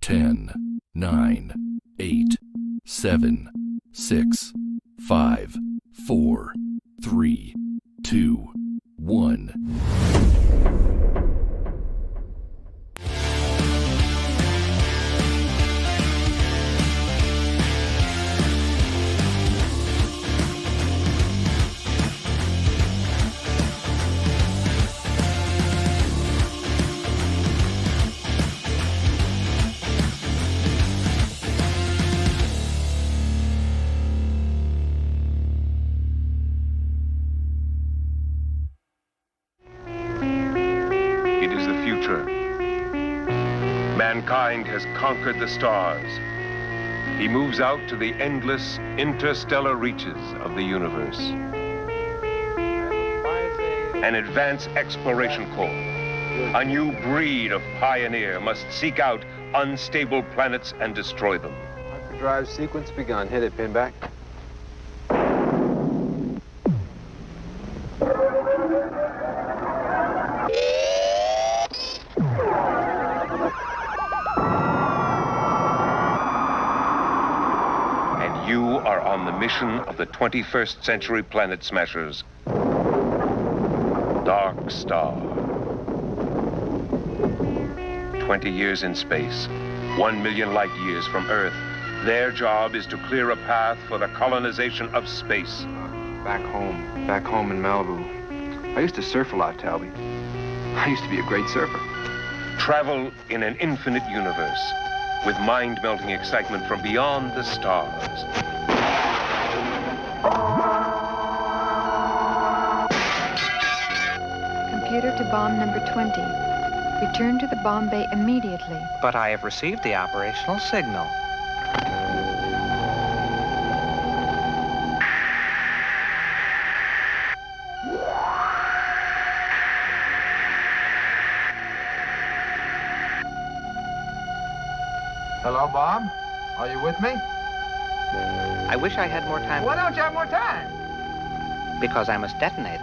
10, 9, 8, 7, 6, 5, 4, 3, 2, 1. Mankind has conquered the stars. He moves out to the endless interstellar reaches of the universe. An advanced exploration corps, a new breed of pioneer must seek out unstable planets and destroy them. Hyperdrive sequence begun. Hit it, Pinback. You are on the mission of the 21st century planet smashers, Dark Star. 20 years in space, 1 million light years from Earth. Their job is to clear a path for the colonization of space. Back home in Malibu. I used to surf a lot, Talby. I used to be a great surfer. Travel in an infinite universe with mind-melting excitement from beyond the stars. Computer to bomb number 20. Return to the bomb bay immediately. But I have received the operational signal. Hello, Bob? Are you with me? I wish I had more time. Why don't you have more time? Because I must detonate.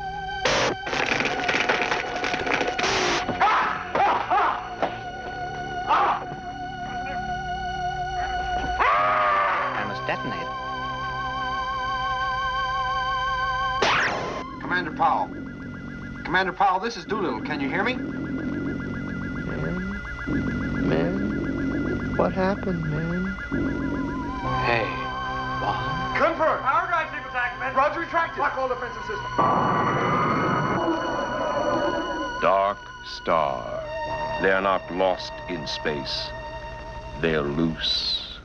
I must detonate. Commander Powell. Commander Powell, this is Doolittle. Can you hear me? Man, what happened, man? Hey, Bob. Confirm. Power drive sequence activated. Roger, retracted. Lock all defensive systems. Dark Star. They're not lost in space. They're loose.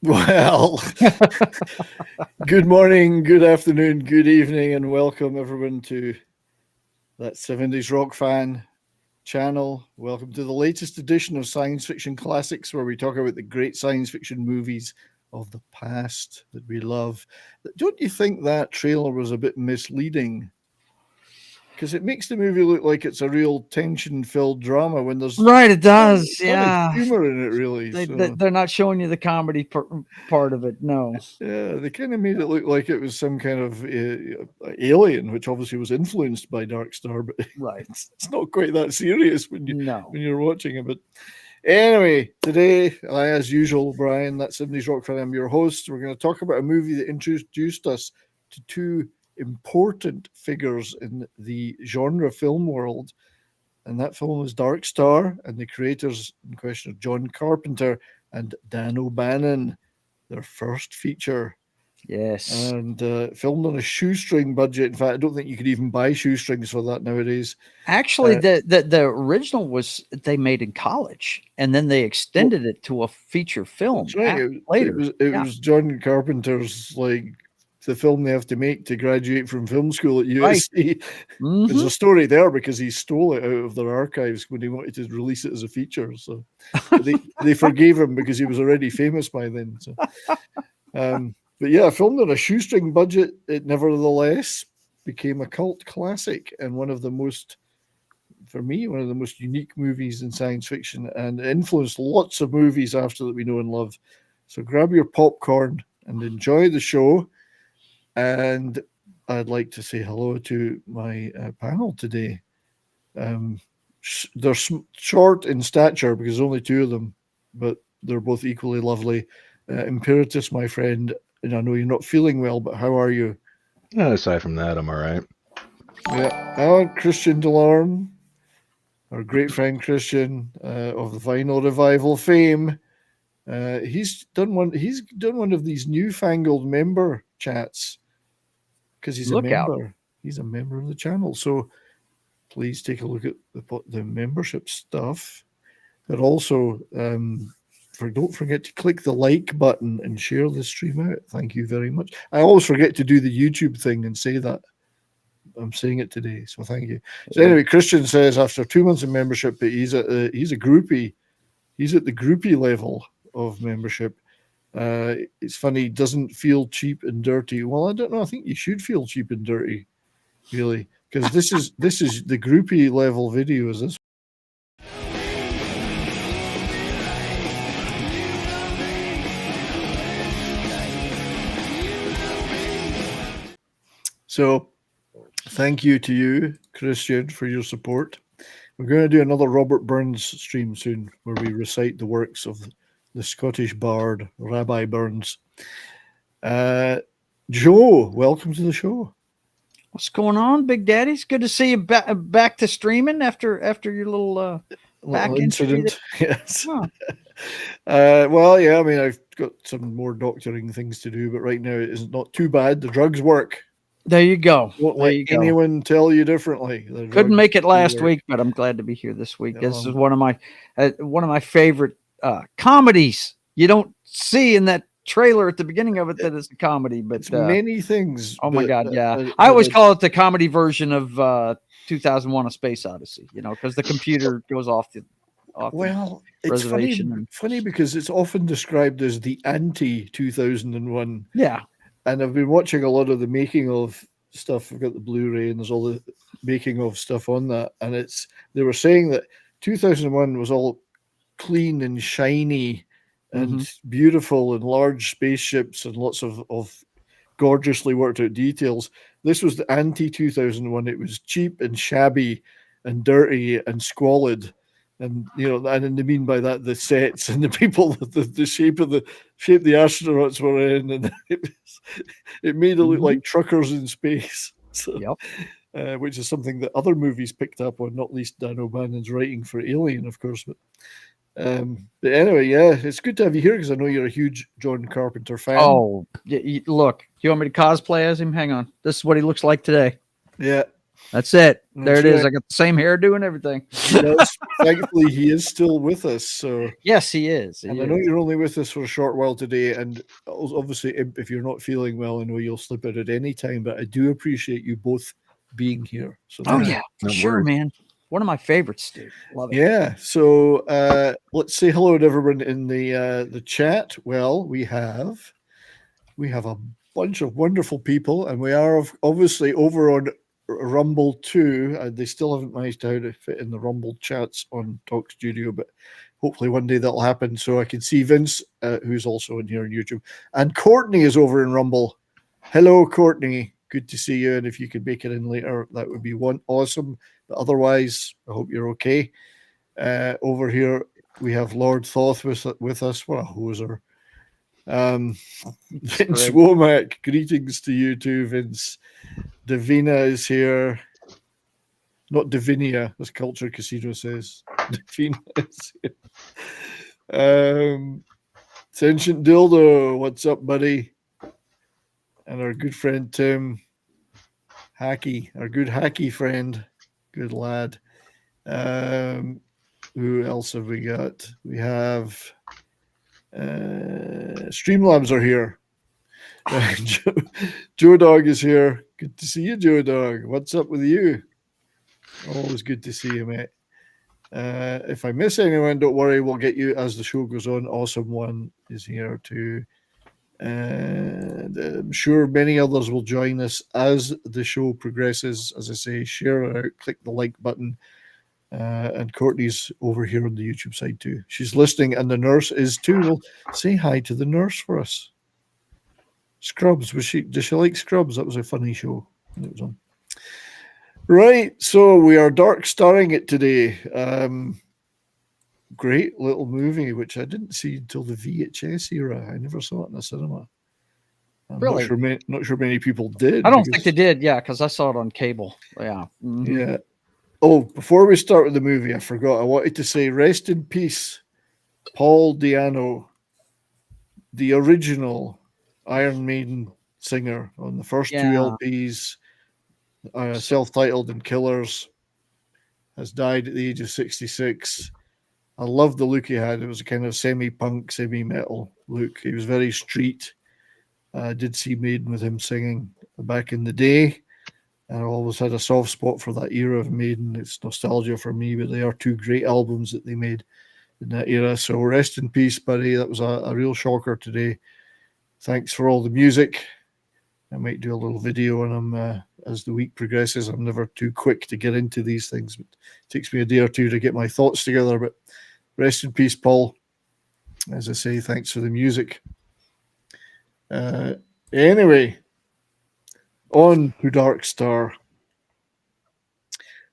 Well, good morning, good afternoon, good evening, and welcome everyone to that 70s Rock Fan channel. Welcome to the latest edition of Science Fiction Classics, where we talk about the great science fiction movies of the past that we love. Don't you think that trailer was a bit misleading? Because it makes the movie look like it's a real tension-filled drama when there's right. It does, yeah. Humor in it, really. They're not showing you the comedy part of it. No. Yeah, they kind of made it look like it was some kind of alien, which obviously was influenced by Dark Star, but right, it's not quite that serious when you're watching it. But anyway, today, as usual, Brian, that 70s Rock Fan, I'm your host. We're going to talk about a movie that introduced us to two important figures in the genre film world, and that film is Dark Star, and the creators in question are John Carpenter and Dan O'Bannon, their first feature. Yes. And filmed on a shoestring budget. In fact, I don't think you could even buy shoestrings for that nowadays. Actually, the original was they made in college, and then they extended it to a feature film. That's right. Later. It was John Carpenter's, like, the film they have to make to graduate from film school at USC. Right. Mm-hmm. There's a story there because he stole it out of their archives when he wanted to release it as a feature. So they forgave him because he was already famous by then. So, but yeah, filmed on a shoestring budget, it nevertheless became a cult classic and one of the most unique movies in science fiction, and influenced lots of movies after that we know and love. So grab your popcorn and enjoy the show. And I'd like to say hello to my panel today. they're short in stature because there's only two of them, but they're both equally lovely. Imperitus, my friend, and I know you're not feeling well, but how are you? Aside from that, I'm all right. Yeah, Christian Delorme, our great friend Christian of the Vinyl Revival fame. He's done one of these newfangled member chats because he's a member. He's a member of the channel. So please take a look at the membership stuff. But also, don't forget to click the like button and share the stream out. Thank you very much. I always forget to do the YouTube thing and say that. I'm saying it today, so thank you. So anyway, Christian says after 2 months of membership, but he's a groupie. He's at the groupie level of membership. It's funny, he doesn't feel cheap and dirty. Well, I don't know. I think you should feel cheap and dirty, really, because this is the groupie level video. Is this? So, thank you to you, Christian, for your support. We're going to do another Robert Burns stream soon, where we recite the works of the Scottish bard Rabbi Burns. Joe, welcome to the show. What's going on, Big Daddy? It's good to see you back to streaming after your little back incident. Yes. Huh. Well, yeah. I mean, I've got some more doctoring things to do, but right now it is not too bad. The drugs work. There you go. Won't let anyone tell you differently. Couldn't make it last week, but I'm glad to be here this week. This is one of my favorite comedies. You don't see in that trailer at the beginning of it that it's a comedy, but it's many things. Oh my God, yeah. I always call it the comedy version of 2001: A Space Odyssey. You know, because the computer goes off the it's funny because it's often described as the anti-2001. Yeah. And I've been watching a lot of the making of stuff. I've got the Blu-ray and there's all the making of stuff on that. And they were saying that 2001 was all clean and shiny and beautiful and large spaceships and lots of gorgeously worked out details. This was the anti-2001. It was cheap and shabby and dirty and squalid. And and they mean by that the sets and the people, the shape the astronauts were in, and it made it look like truckers in space. So, which is something that other movies picked up on, not least Dan O'Bannon's writing for Alien, of course. But anyway, yeah, it's good to have you here because I know you're a huge John Carpenter fan. Oh, look, you want me to cosplay as him? Hang on, this is what he looks like today. Yeah. That's it. There it is. I got the same hairdo and everything. Thankfully, he is still with us. So yes, he is. I know you're only with us for a short while today, and obviously, if you're not feeling well, I know you'll slip out at any time. But I do appreciate you both being here. So sure, man. One of my favorites, dude. Love it. Yeah. So let's say hello to everyone in the chat. Well, we have a bunch of wonderful people, and we are obviously over on Rumble 2. They still haven't managed how to fit in the Rumble chats on Talk Studio, but hopefully one day that'll happen. So I can see Vince, who's also in here on YouTube, and Courtney is over in Rumble. Hello, Courtney. Good to see you. And if you could make it in later, that would be awesome. But otherwise, I hope you're okay. Over here, we have Lord Thoth with us. What a hoser. Vince Womack, greetings to you too, Vince. Davina is here. Not Davinia, as Culture Casino says. Davina is here. Sentient Dildo, what's up, buddy? And our good friend Tim Hacky, our good Hacky friend. Good lad. Who else have we got? We have Streamlabs are here. Joe Dog is here. Good to see you, Joe Dog. What's up with you? Always good to see you, mate. If I miss anyone, don't worry. We'll get you as the show goes on. Awesome One is here too. And I'm sure many others will join us as the show progresses. As I say, share it out, click the like button. And Courtney's over here on the YouTube side too. She's listening, and the nurse is too. Well, say hi to the nurse for us. Scrubs, does she like Scrubs? That was a funny show it was on. Right, so we are dark starring it today. Great little movie, which I didn't see until the VHS era. I never saw it in the cinema. I'm Really? not sure many people did. I don't think they did. Yeah, because I saw it on cable. Yeah. Mhm. Yeah. Oh, before we start with the movie, I forgot. I wanted to say rest in peace, Paul Di'Anno, the original Iron Maiden singer on the first two Yeah. LPs, self-titled and Killers, has died at the age of 66. I loved the look he had. It was a kind of semi-punk, semi-metal look. He was very street. I did see Maiden with him singing back in the day. I always had a soft spot for that era of Maiden. It's nostalgia for me, but they are two great albums that they made in that era. So rest in peace, buddy. That was a real shocker today. Thanks for all the music. I might do a little video on him as the week progresses. I'm never too quick to get into these things, but it takes me a day or two to get my thoughts together. But rest in peace, Paul. As I say, thanks for the music. Anyway, on to Dark Star.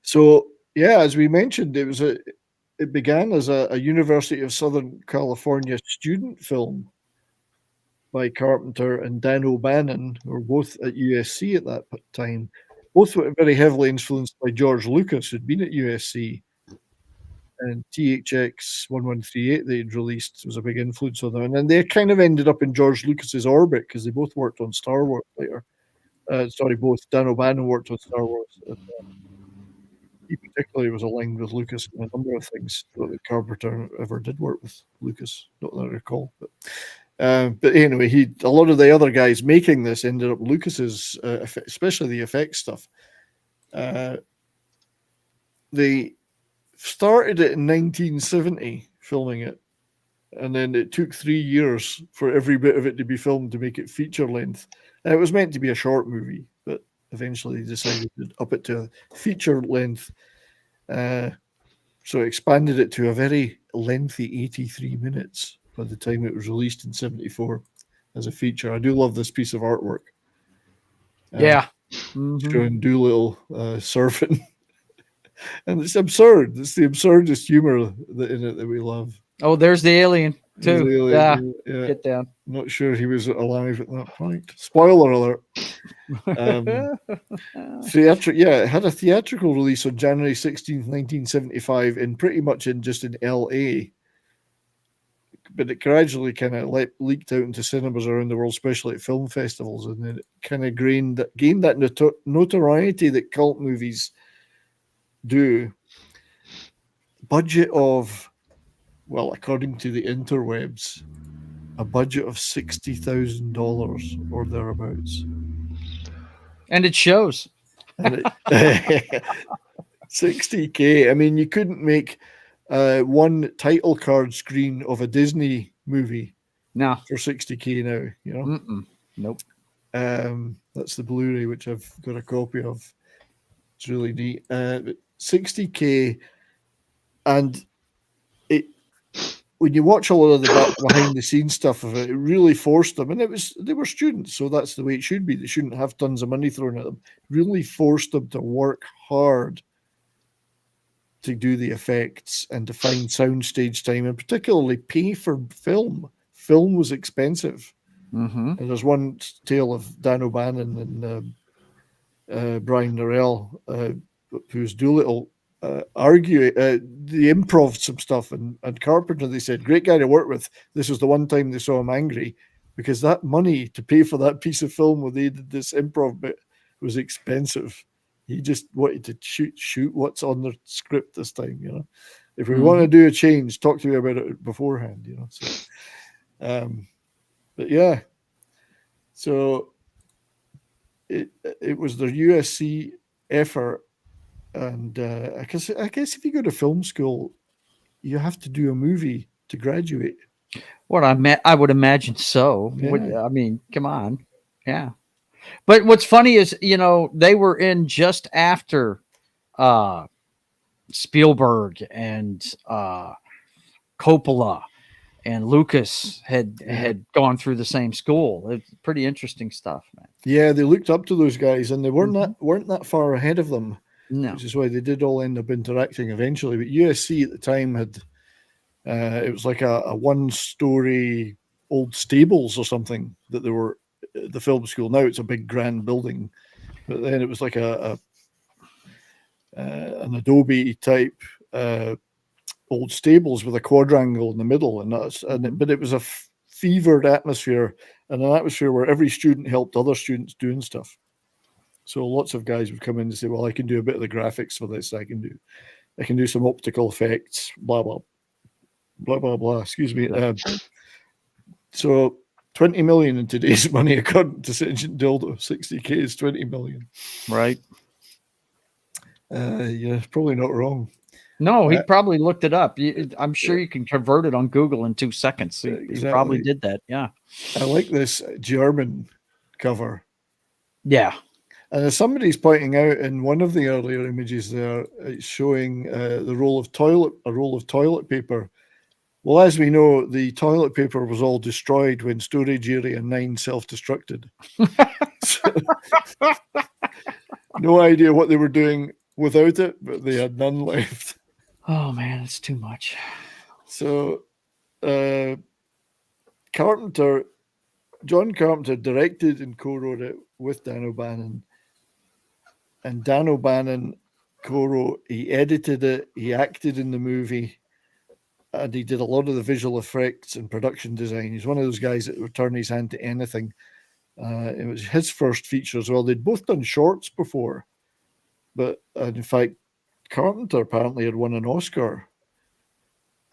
So, yeah, as we mentioned, it began as a University of Southern California student film by Carpenter and Dan O'Bannon, who were both at USC at that time. Both were very heavily influenced by George Lucas, who'd been at USC. And THX 1138 they'd released was a big influence on them. And then they kind of ended up in George Lucas's orbit because they both worked on Star Wars later. Both Dan O'Bannon worked on Star Wars. And, he particularly was aligned with Lucas in a number of things. I don't think Carpenter ever did work with Lucas, not that I recall. But anyway, a lot of the other guys making this ended up Lucas's, especially the effects stuff. They started it in 1970, filming it, and then it took 3 years for every bit of it to be filmed to make it feature length. And it was meant to be a short movie, but eventually they decided to up it to a feature length. So expanded it to a very lengthy 83 minutes by the time it was released in 74 as a feature. I do love this piece of artwork. Yeah. Showing Doolittle surfing. And it's absurd. It's the absurdest humor in it that we love. Oh, there's the alien too. The alien, yeah. Get down. Not sure he was alive at that point. Spoiler alert. It had a theatrical release on January 16th, 1975, pretty much just in LA. But it gradually kind of leaked out into cinemas around the world, especially at film festivals, and then it kind of gained that notoriety that cult movies do. Budget of, well, according to the interwebs, a budget of $60,000 or thereabouts. And it shows. And $60K. I mean, you couldn't make one title card screen of a Disney movie for $60K now, you know? Mm-mm. Nope. That's the Blu-ray, which I've got a copy of. It's really neat. But $60K, and when you watch a lot of the behind the scenes stuff of it, it really forced them, and they were students, so that's the way it should be. They shouldn't have tons of money thrown at them. Really forced them to work hard to do the effects and to find soundstage time, and particularly pay for film. Film was expensive. Mm-hmm. And there's one tale of Dan O'Bannon and Brian Norell, who's Doolittle, argue the improv some stuff, and Carpenter, they said, great guy to work with. This was the one time they saw him angry, because that money to pay for that piece of film where they did this improv bit was expensive. He just wanted to shoot what's on the script this time, you know. If we want to do a change, talk to me about it beforehand, you know. So, but yeah, so it was their USC effort. And I guess if you go to film school, you have to do a movie to graduate. I would imagine so. Yeah. I mean, come on. Yeah. But what's funny is, you know, they were in just after Spielberg and Coppola and Lucas had gone through the same school. It's pretty interesting stuff, man. Yeah, they looked up to those guys, and they weren't that far ahead of them. No. which is why they did all end up interacting eventually. But USC at the time had, it was like a one-story old stables or something that they were the film school. Now it's a big grand building, but then it was like an Adobe type old stables with a quadrangle in the middle, but it was a fevered atmosphere, and an atmosphere where every student helped other students doing stuff. So lots of guys would come in and say, "Well, I can do a bit of the graphics for this. I can do some optical effects, blah blah blah blah blah." Excuse me. So 20 million in today's money, according to Sergeant Dildo, 60K is 20 million. Right. Yeah, probably not wrong. No, he probably looked it up. I'm sure you can convert it on Google in 2 seconds. He probably did that. Yeah. I like this German cover. Yeah. And as somebody's pointing out in one of the earlier images there, it's showing a roll of toilet paper. Well, as we know, the toilet paper was all destroyed when Storage Area 9 self-destructed. No idea what they were doing without it, but they had none left. Oh man, it's too much. So John Carpenter directed and co-wrote it with Dan O'Bannon. And Dan O'Bannon co-wrote, he edited it, he acted in the movie, and he did a lot of the visual effects and production design. He's one of those guys that would turn his hand to anything. It was his first feature as well. They'd both done shorts before, but in fact, Carpenter apparently had won an Oscar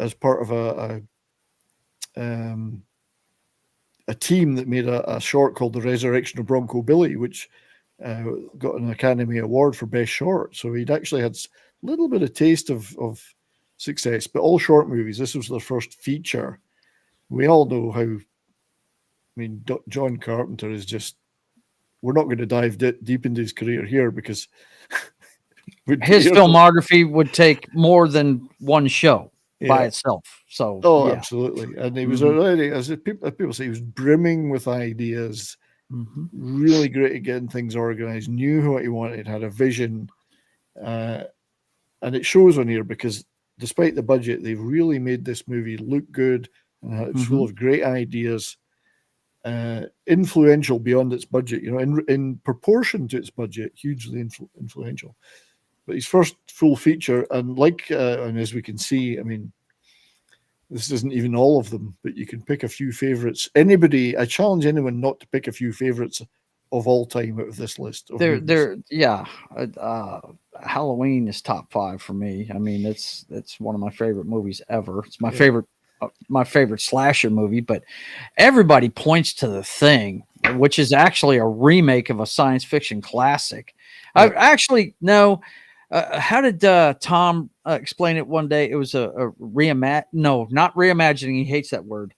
as part of a team that made a short called The Resurrection of Bronco Billy, which got an Academy Award for Best Short. So he'd actually had a little bit of taste of success, but all short movies. This was their first feature. We all know how, John Carpenter is just, we're not going to dive deep into his career here because his filmography would take more than one show by itself. So, absolutely. And he was already, as people say, he was brimming with ideas, really great at getting things organized, knew what he wanted, had a vision. And it shows on here because despite the budget, they've really made this movie look good. And it's full of great ideas, influential beyond its budget, in proportion to its budget, hugely influential. But his first full feature, and and as we can see, this isn't even all of them, but you can pick a few favorites. I challenge anyone not to pick a few favorites of all time out of this list. Halloween is top 5 for me. It's one of my favorite movies ever. It's my favorite slasher movie, but everybody points to The Thing, which is actually a remake of a science fiction classic. How did Tom explain it one day? It was not reimagining. He hates that word.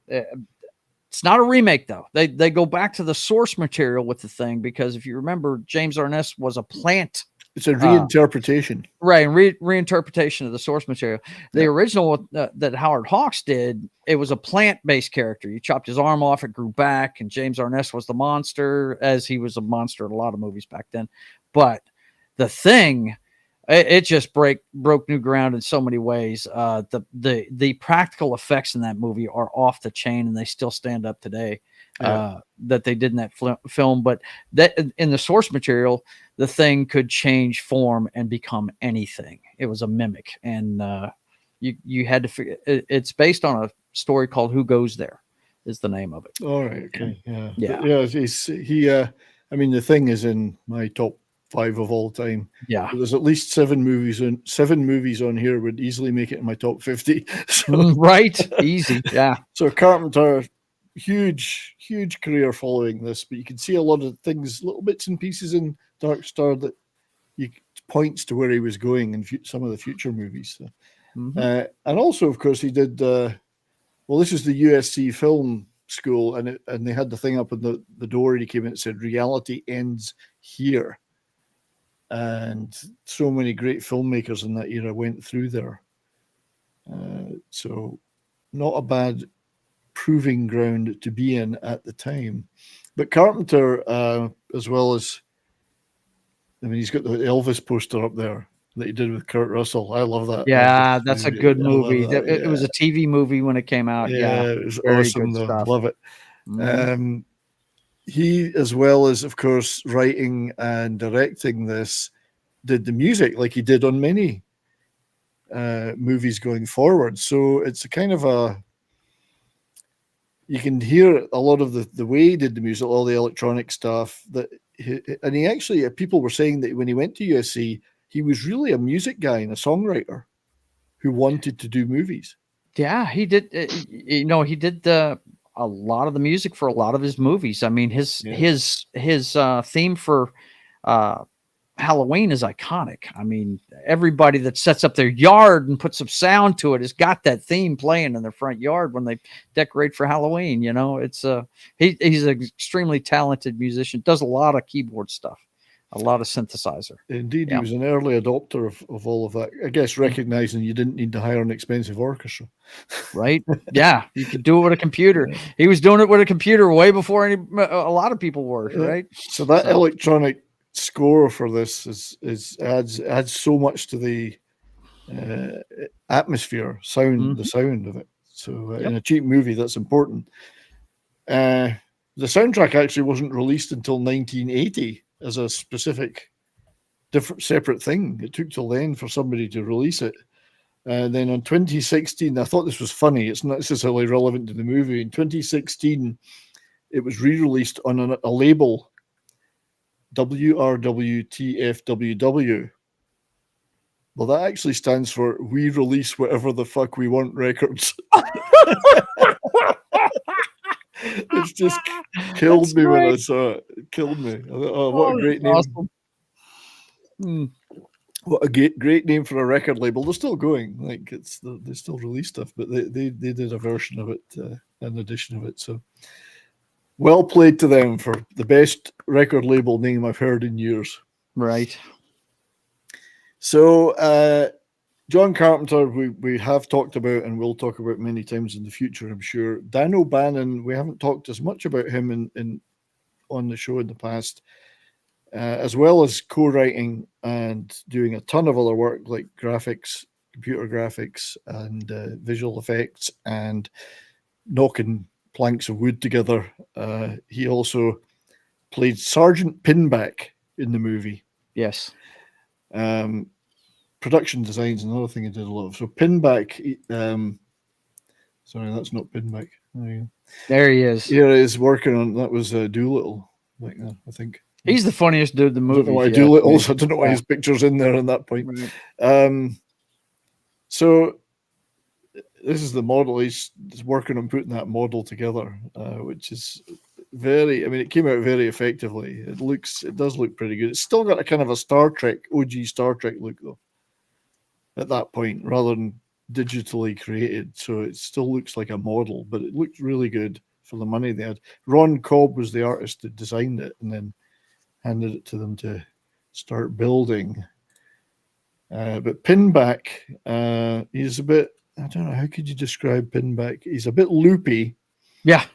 It's not a remake though. They go back to the source material with The Thing, because if you remember, James Arness was a plant. It's a reinterpretation. Right, reinterpretation of the source material. The original that Howard Hawks did, it was a plant-based character. You chopped his arm off, it grew back, and James Arness was the monster, as he was a monster in a lot of movies back then. But The Thing, it just broke new ground in so many ways. The practical effects in that movie are off the chain, and they still stand up today. That they did in that film, but that in the source material, The Thing could change form and become anything. It was a mimic, and you had to figure. It's based on a story called "Who Goes There," is the name of it. All right, okay, yeah. The Thing is in my top 5 of all time. Yeah, but there's at least 7 movies on here would easily make it in my top 50. So, right, easy, yeah. So Carpenter, huge career following this, but you can see a lot of things, little bits and pieces in Dark Star that points to where he was going in some of the future movies. So. And also, of course, he did. This is the USC Film School, and they had the thing up on the door. And he came in and said, "Reality ends here." And so many great filmmakers in that era went through there. So, not a bad proving ground to be in at the time. But Carpenter, as well as I mean, he's got the Elvis poster up there that he did with Kurt Russell. I love that. Yeah, that's a good movie. That. It was a TV movie when it came out. Yeah, it was very awesome. good Though. stuff. Love it. Mhm. He, as well as, of course, writing and directing this, did the music like he did on many movies going forward. So it's a kind of a, you can hear a lot of the way he did the music, all the electronic stuff. And he actually, people were saying that when he went to USC, he was really a music guy and a songwriter who wanted to do movies. Yeah, he did. He did a lot of the music for a lot of his movies. I mean, his theme for Halloween is iconic. I mean, everybody that sets up their yard and puts some sound to it has got that theme playing in their front yard when they decorate for Halloween. It's he's an extremely talented musician. Does a lot of keyboard stuff, a lot of synthesizer. Indeed, he was an early adopter of all of that. I guess recognizing you didn't need to hire an expensive orchestra. Right? Yeah, you could do it with a computer. He was doing it with a computer way before a lot of people were. Right? So that electronic score for this adds so much to the atmosphere, sound, the sound of it. So in a cheap movie, that's important. The soundtrack actually wasn't released until 1980 as a specific, separate thing. It took till then for somebody to release it. And then in 2016, I thought this was funny. It's not necessarily relevant to the movie. In 2016, it was re-released on a label, WRWTFWW. Well, that actually stands for We Release Whatever the Fuck We Want Records. It's just killed me when I saw it. It killed me. I thought, oh, what a great name. Awesome. What a great name for a record label. They're still going. Like they still release stuff, but they did a version of it, an edition of it. So well played to them for the best record label name I've heard in years. Right. So John Carpenter, we have talked about and will talk about many times in the future, I'm sure. Dan O'Bannon, we haven't talked as much about him on the show in the past, as well as co-writing and doing a ton of other work like graphics, computer graphics, and visual effects, and knocking planks of wood together. He also played Sergeant Pinback in the movie. Yes. Production design is another thing he did a lot of. So Pinback, sorry, that's not Pinback. There he is. Here he is working on, that was Doolittle, like that, I think. He's the funniest dude in the movie. I don't know why Doolittle's, I don't know why his picture's in there at that point. Right. So this is the model. He's working on putting that model together, which is it came out very effectively. It does look pretty good. It's still got a kind of a Star Trek, OG Star Trek look though, at that point, rather than digitally created. So it still looks like a model, but it looked really good for the money they had. Ron Cobb was the artist that designed it and then handed it to them to start building. But Pinback, he's a bit, I don't know, how could you describe Pinback? He's a bit loopy. Yeah.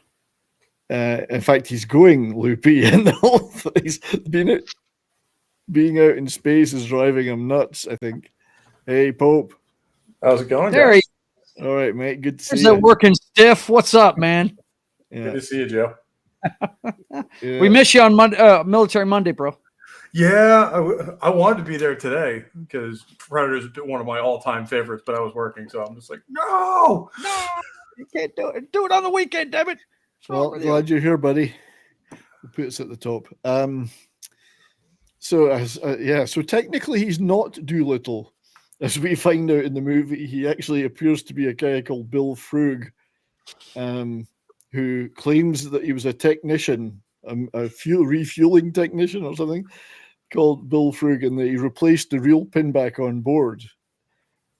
In fact, he's going loopy, and the whole thing, he's being out in space is driving him nuts, I think. Hey, Pope. How's it going, there guys? All right, mate. Good to see There's you. that working stiff. What's up, man? Yeah. Good to see you, Joe. Yeah. We miss you on Monday, Military Monday, bro. Yeah, I wanted to be there today because Predators are one of my all-time favorites, but I was working, so I'm just like, no, you can't do it. Do it on the weekend, damn it. Well, glad you're here, buddy. We'll put us at the top. So technically he's not Doolittle, as we find out in the movie. He actually appears to be a guy called Bill Frug, who claims that he was a technician, a refueling technician or something, called Bill Frug, and that he replaced the real Pinback on board.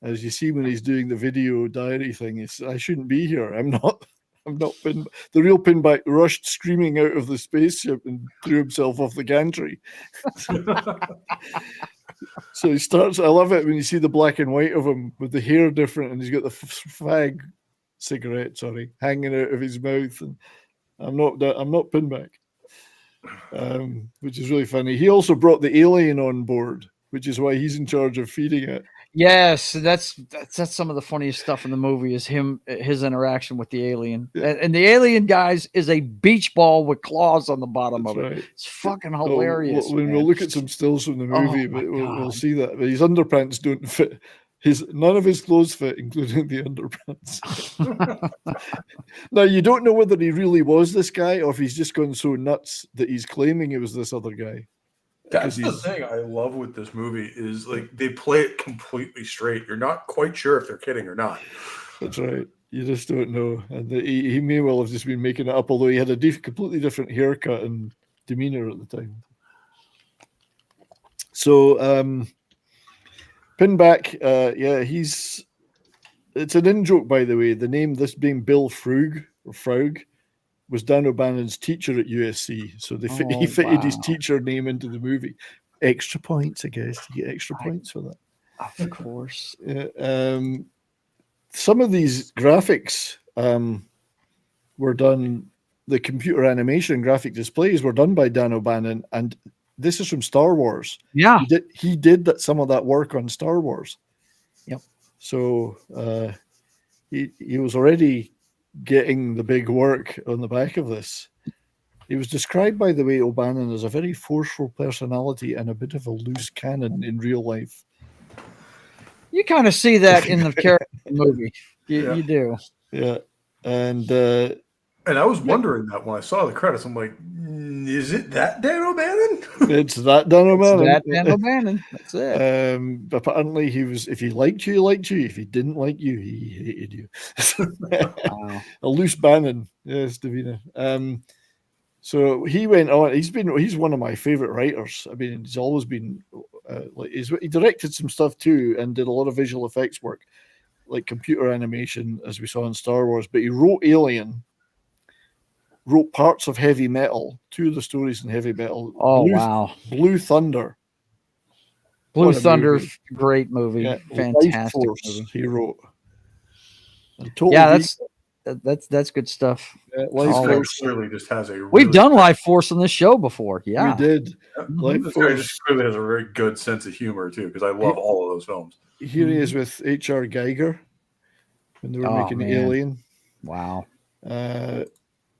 As you see when he's doing the video diary thing, I shouldn't be here. I'm not Pinback. The real Pinback rushed screaming out of the spaceship and threw himself off the gantry. So he starts, I love it when you see the black and white of him with the hair different, and he's got the fag cigarette, hanging out of his mouth. And I'm not Pinback. which is really funny. He also brought the alien on board, which is why he's in charge of feeding it. Yes, that's some of the funniest stuff in the movie is his interaction with the alien. And the alien, guys, is a beach ball with claws on the bottom of it. It's fucking hilarious. We'll look at some stills from the movie, but we'll see that. But his underpants don't fit. None of his clothes fit, including the underpants. Now, you don't know whether he really was this guy or if he's just gone so nuts that he's claiming he was this other guy. That's the thing I love with this movie is like they play it completely straight. You're not quite sure if they're kidding or not. That's right. You just don't know. And he may well have just been making it up, although he had a completely different haircut and demeanor at the time. So, Pinback, it's an in-joke, by the way. The name, this being Bill Fraug, was Dan O'Bannon's teacher at USC. So he fitted his teacher name into the movie. Extra points, I guess. You get extra points for that. Of course. Some of these graphics were done, the computer animation graphic displays were done by Dan O'Bannon, and this is from Star Wars. Yeah. He did some of that work on Star Wars. Yep. So he was already getting the big work on the back of this. He was described, by the way, O'Bannon, as a very forceful personality and a bit of a loose cannon in real life. You kind of see that in the character movie. You do. Yeah. And I was wondering that when I saw the credits. I'm like, is it that Dan O'Bannon? It's that Dan O'Bannon. That Dan O'Bannon. That's it. Apparently, he was. If he liked you, he liked you. If he didn't like you, he hated you. Wow. A loose Bannon, yes, Davina. So he went on. He's one of my favorite writers. I mean, he's always been he directed some stuff too, and did a lot of visual effects work, like computer animation, as we saw in Star Wars. But he wrote Alien. Wrote parts of Heavy Metal, 2 of the stories in Heavy Metal. Wow. Blue Thunder. Blue Thunder, great movie. Yeah, fantastic movie. He wrote. That's good stuff. Life Force clearly just has a. We've done Life Force on this show before. Yeah, we did. Life Force just clearly has a very good sense of humor too, because I love all of those films. Here he is with H.R. Geiger when they were making Alien. Wow.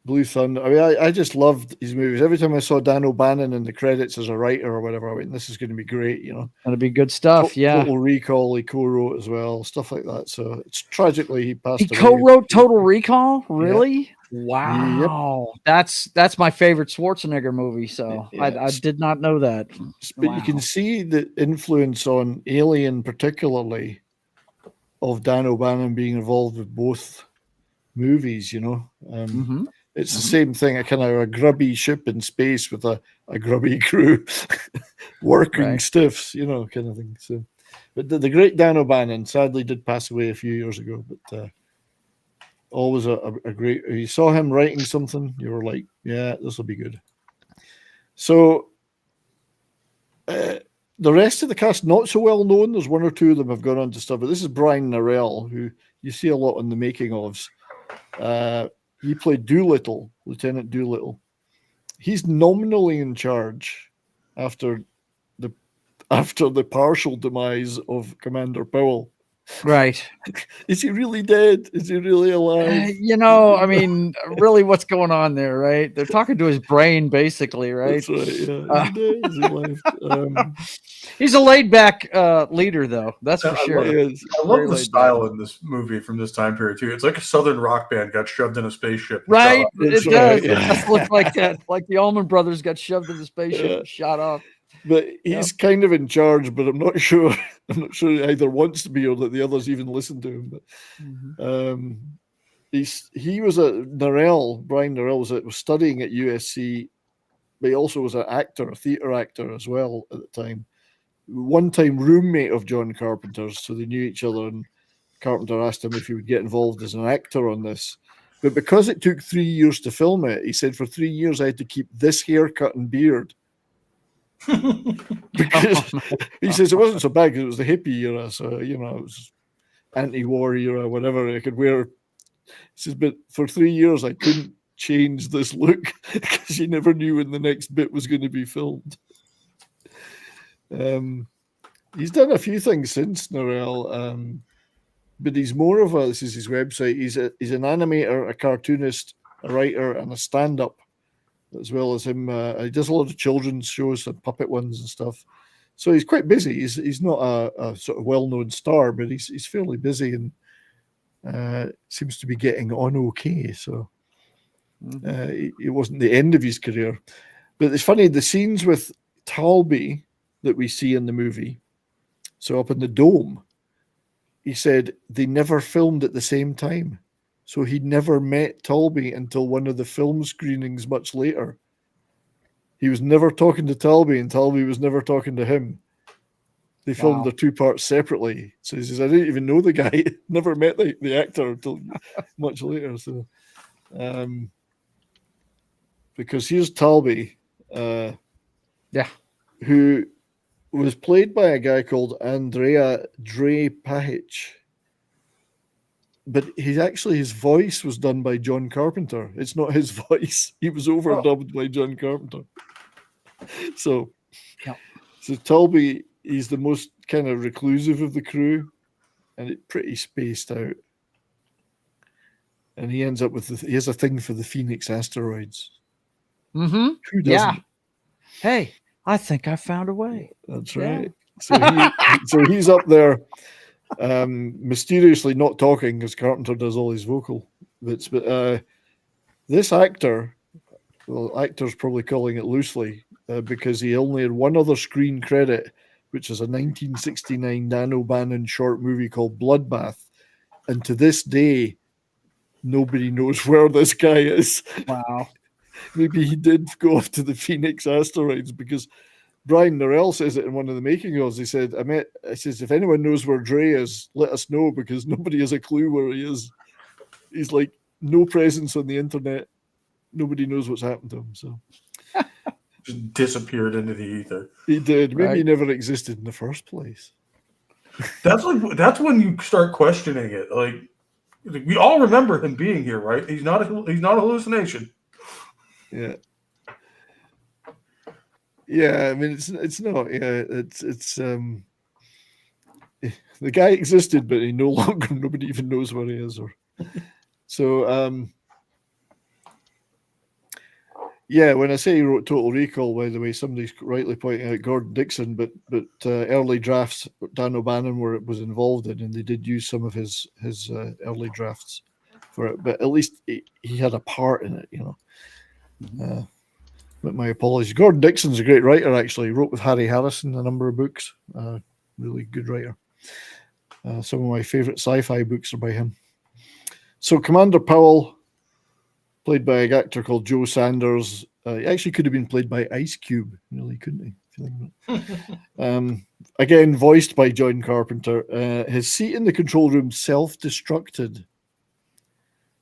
Blue Thunder. I mean, I just loved his movies. Every time I saw Dan O'Bannon in the credits as a writer or whatever, I went, this is going to be great, you know. It'll be good stuff, yeah. Total Recall, he co-wrote as well, stuff like that. So it's tragically he passed away. He co-wrote Total Recall? Really? Yeah. Wow. Yep. That's my favorite Schwarzenegger movie, so I did not know that. But you can see the influence on Alien particularly of Dan O'Bannon being involved with both movies, you know. It's the same thing, a kind of a grubby ship in space with a grubby crew working stiffs, you know, kind of thing. So, but the great Dan O'Bannon sadly did pass away a few years ago, but always a great. You saw him writing something, you were like, yeah, this will be good. So the rest of the cast, not so well known. There's 1 or 2 of them have gone on to stuff, but this is Brian Norrell, who you see a lot in the making ofs. He played Doolittle, Lieutenant Doolittle. He's nominally in charge after the partial demise of Commander Powell. Right. Is he really dead? Is he really alive? You know, I mean, really, what's going on there, right? They're talking to his brain, basically, right? That's right, yeah. Is he dead? Is he alive? He's a laid-back leader, though. That's for sure. I love the style in this movie from this time period, too. It's like a Southern rock band got shoved in a spaceship. Right? It does. It does look like that. Like the Allman Brothers got shoved in the spaceship and shot off. But he's kind of in charge, but I'm not sure he either wants to be or that the others even listen to him. But he was Brian Norrell was studying at USC, but he also was an actor, a theater actor as well at the time. One-time roommate of John Carpenter's, so they knew each other, and Carpenter asked him if he would get involved as an actor on this. But because it took 3 years to film it, he said, for 3 years I had to keep this haircut and beard. Because he says it wasn't so bad because it was the hippie era, so you know, it was anti-war era, whatever. I could wear. He says, but for 3 years I couldn't change this look because you never knew when the next bit was going to be filmed. He's done a few things since Norell, but he's more of a, this is his website, he's an animator, a cartoonist, a writer, and a stand-up, as well as him. He does a lot of children's shows and puppet ones and stuff. So he's quite busy. He's not a sort of well-known star, but he's fairly busy and seems to be getting on okay. So it wasn't the end of his career. But it's funny, the scenes with Talby that we see in the movie, so up in the dome, he said they never filmed at the same time. So he never met Talby until one of the film screenings much later. He was never talking to Talby, and Talby was never talking to him. They filmed the two parts separately. So he says, I didn't even know the guy. Never met the actor until much later. So, because here's Talby, who was played by a guy called Andrea Dre-Pahic. But his voice was done by John Carpenter. It's not his voice. He was overdubbed by John Carpenter. So Talby, he's the most kind of reclusive of the crew, and it's pretty spaced out. And he ends up with he has a thing for the Phoenix asteroids. Mm-hmm. Who doesn't? Yeah. Hey, I think I found a way. That's right. So he's up there, mysteriously not talking because Carpenter does all his vocal bits. But this actor, well, actor's probably calling it loosely because he only had one other screen credit, which is a 1969 Nano Bannon short movie called Bloodbath. And to this day, nobody knows where this guy is. Wow. Maybe he did go off to the Phoenix asteroids, because Brian Norell says it in one of the making ofs. He said, I says, if anyone knows where Dre is, let us know, because nobody has a clue where he is. He's like no presence on the internet. Nobody knows what's happened to him. So just disappeared into the ether. He did. Maybe he never existed in the first place. That's when you start questioning it. Like, we all remember him being here, right? He's not a hallucination. Yeah. Yeah, I mean, it's not. Yeah, it's the guy existed, but he no longer. Nobody even knows where he is. So. Yeah, when I say he wrote Total Recall, by the way, somebody's rightly pointing out Gordon Dixon, but early drafts Dan O'Bannon was involved in, and they did use some of his early drafts for it. But at least he had a part in it, you know. But my apologies. Gordon Dixon's a great writer, actually. He wrote with Harry Harrison a number of books. Really good writer. Some of my favorite sci-fi books are by him. So Commander Powell, played by an actor called Joe Sanders. He actually could have been played by Ice Cube, really, couldn't he? Again, voiced by John Carpenter. His seat in the control room self-destructed,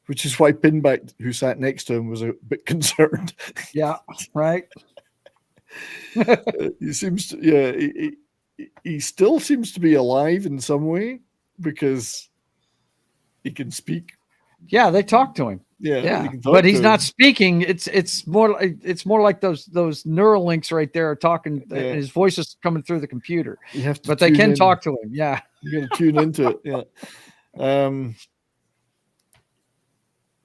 which is why Pinback, who sat next to him, was a bit concerned. Yeah, right. He seems to, he still seems to be alive in some way because he can speak. Yeah, they talk to him. Yeah, but he's not speaking. It's more like those neural links right there are talking. Yeah. His voice is coming through the computer. You have to, but they can talk to him. Yeah, you got to tune into it. Yeah.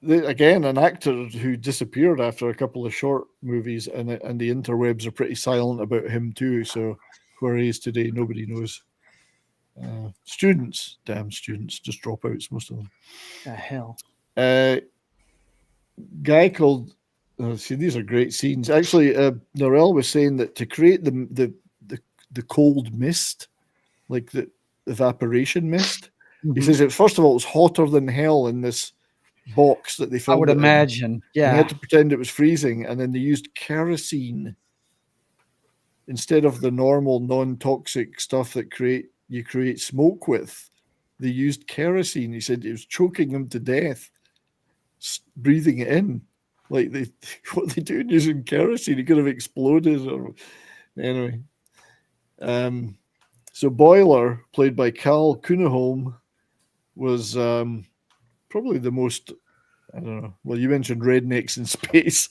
Again, an actor who disappeared after a couple of short movies, and the interwebs are pretty silent about him too. So where he is today, nobody knows. Students, damn students, just dropouts, most of them. The hell. Guy called. See, these are great scenes. Actually, Norell was saying that to create the cold mist, like the evaporation mist, he says that first of all it was hotter than hell in this box that they filmed. I would imagine. Yeah, they had to pretend it was freezing, and then they used kerosene instead of the normal non-toxic stuff that you create smoke with. They used kerosene. He said it was choking them to death, breathing it in. Like what they do using kerosene, it could have exploded. Or anyway. So Boiler, played by Cal Kuneholm, was probably the most I don't know. Well, you mentioned rednecks in space.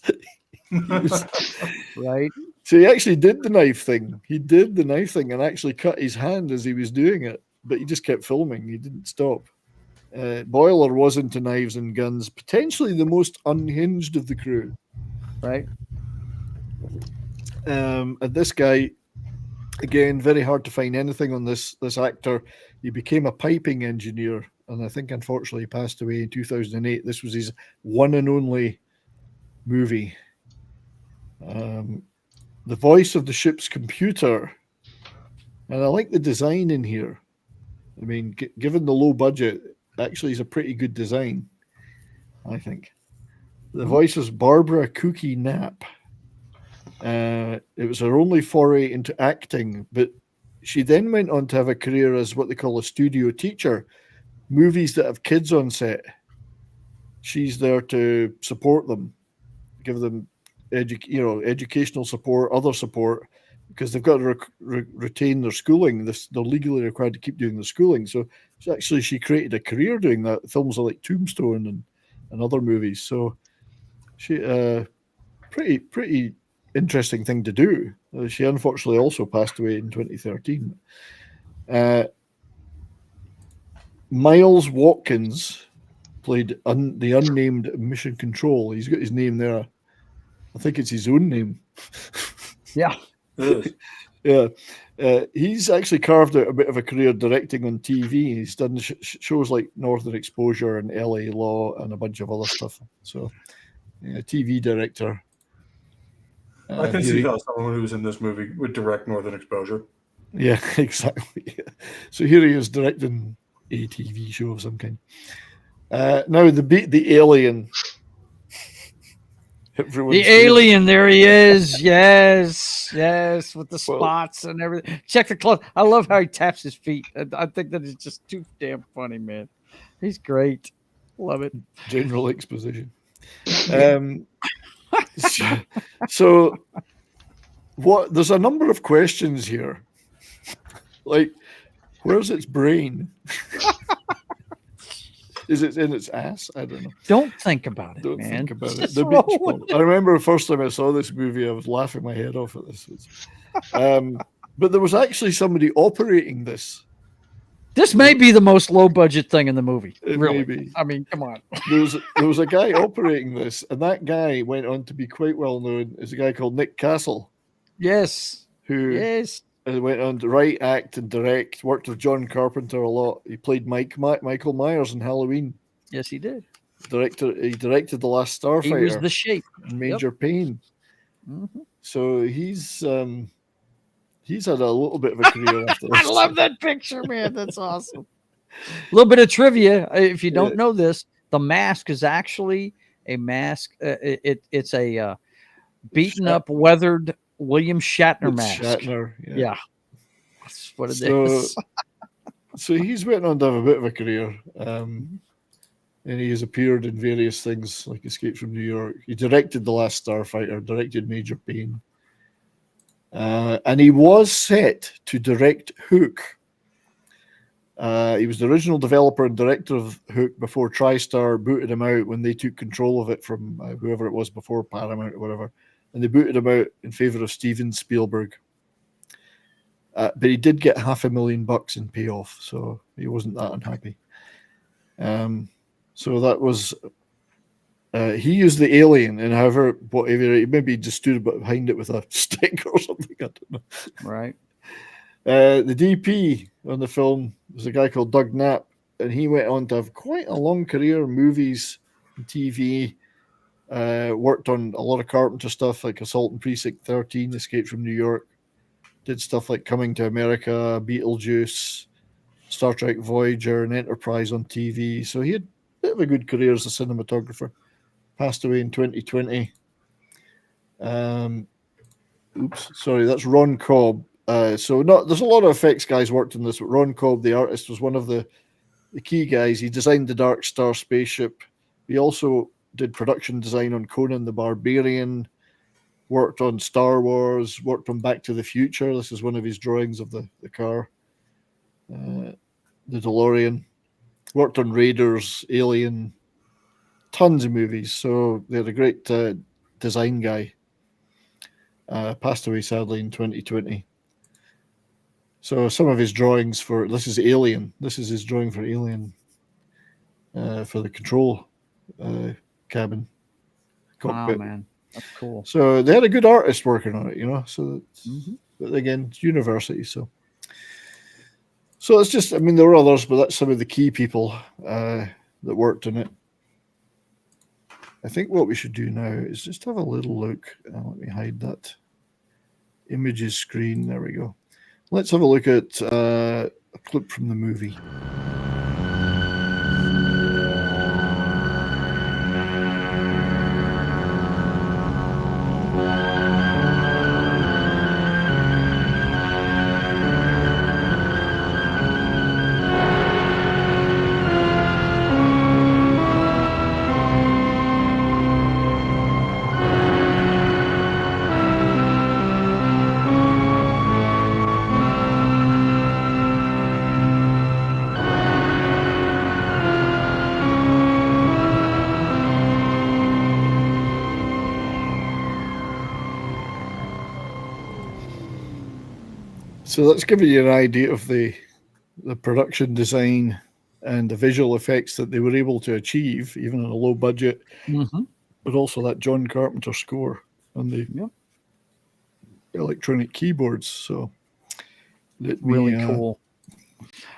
Right. So he actually did the knife thing. He did the knife thing and actually cut his hand as he was doing it, but he just kept filming. He didn't stop. Boiler was into knives and guns, potentially the most unhinged of the crew. Right. And this guy, again, very hard to find anything on this actor. He became a piping engineer, and I think unfortunately he passed away in 2008. This was his one and only movie. The voice of the ship's computer, and I like the design in here. I mean, given the low budget, actually is a pretty good design, I think. The voice was Barbara Cookie Knapp. It was her only foray into acting, but she then went on to have a career as what they call a studio teacher, movies that have kids on set. She's there to support them, give them educational support, other support, because they've got to retain their schooling. They're legally required to keep doing the schooling. So actually, she created a career doing that. Films like Tombstone and other movies. So she pretty interesting thing to do. She unfortunately also passed away in 2013. Miles Watkins played the unnamed Mission Control. He's got his name there. I think it's his own name. Yeah. Yeah. He's actually carved out a bit of a career directing on TV. He's done shows like Northern Exposure and LA Law and a bunch of other stuff. So, TV director. I can see how someone who's in this movie would direct Northern Exposure. Yeah, exactly. So here he is directing a TV show of some kind. Now the alien. Alien, there he is. Yes, with the spots and everything. Check the clothes. I love how he taps his feet. I think that is just too damn funny, man. He's great. Love it. General exposition. So what? There's a number of questions here. Like, where's its brain? Is it in its ass? I don't know. Don't think about it, man. Think about it. The beach ball. I remember the first time I saw this movie, I was laughing my head off at this. But there was actually somebody operating this. This may be the most low budget thing in the movie. Really. Maybe. I mean, come on. There was a guy operating this, and that guy went on to be quite well known as a guy called Nick Castle. Yes. Who went on to write, act, and direct. Worked with John Carpenter a lot. He played Michael Myers in Halloween. Yes, he did. He directed The Last Starfighter. He was the Shape. Major Pain. Mm-hmm. So he's had a little bit of a career after this. I love that picture, man. That's awesome. A little bit of trivia. If you don't know this, the mask is actually a mask. It's a beaten up, weathered William Shatner mask. Shatner, yeah. That's what it is. So he's went on to have a bit of a career. And he has appeared in various things like Escape from New York. He directed The Last Starfighter, directed Major Pain. And he was set to direct Hook. He was the original developer and director of Hook before TriStar booted him out when they took control of it from whoever it was before, Paramount or whatever. And they booted him out in favor of Steven Spielberg. But he did get $500,000 in payoff, so he wasn't that unhappy. So that was... he used the alien, and however, whatever, maybe he just stood behind it with a stick or something. I don't know. Right. The DP on the film was a guy called Doug Knapp, and he went on to have quite a long career, movies, and TV. Worked on a lot of Carpenter stuff like Assault on Precinct 13, Escape from New York. Did stuff like Coming to America, Beetlejuice, Star Trek Voyager, and Enterprise on TV. So he had a bit of a good career as a cinematographer. Passed away in 2020. Sorry, that's Ron Cobb. There's a lot of effects guys worked on this, but Ron Cobb, the artist, was one of the key guys. He designed the Dark Star spaceship. He also did production design on Conan the Barbarian, worked on Star Wars, worked on Back to the Future. This is one of his drawings of the car, the DeLorean. Worked on Raiders, Alien, tons of movies. So they had a great design guy. Passed away sadly in 2020. So some of his drawings for this is Alien. This is his drawing for Alien for the control cabin cockpit. Oh man, that's cool. So they had a good artist working on it, you know. So but again, it's university. So it's just, I mean, there were others, but that's some of the key people that worked on it. I think what we should do now is just have a little look. Let me hide that images screen. There we go. Let's have a look at a clip from the movie. So that's giving you an idea of the production design and the visual effects that they were able to achieve, even on a low budget, but also that John Carpenter score on the electronic keyboards. So really cool.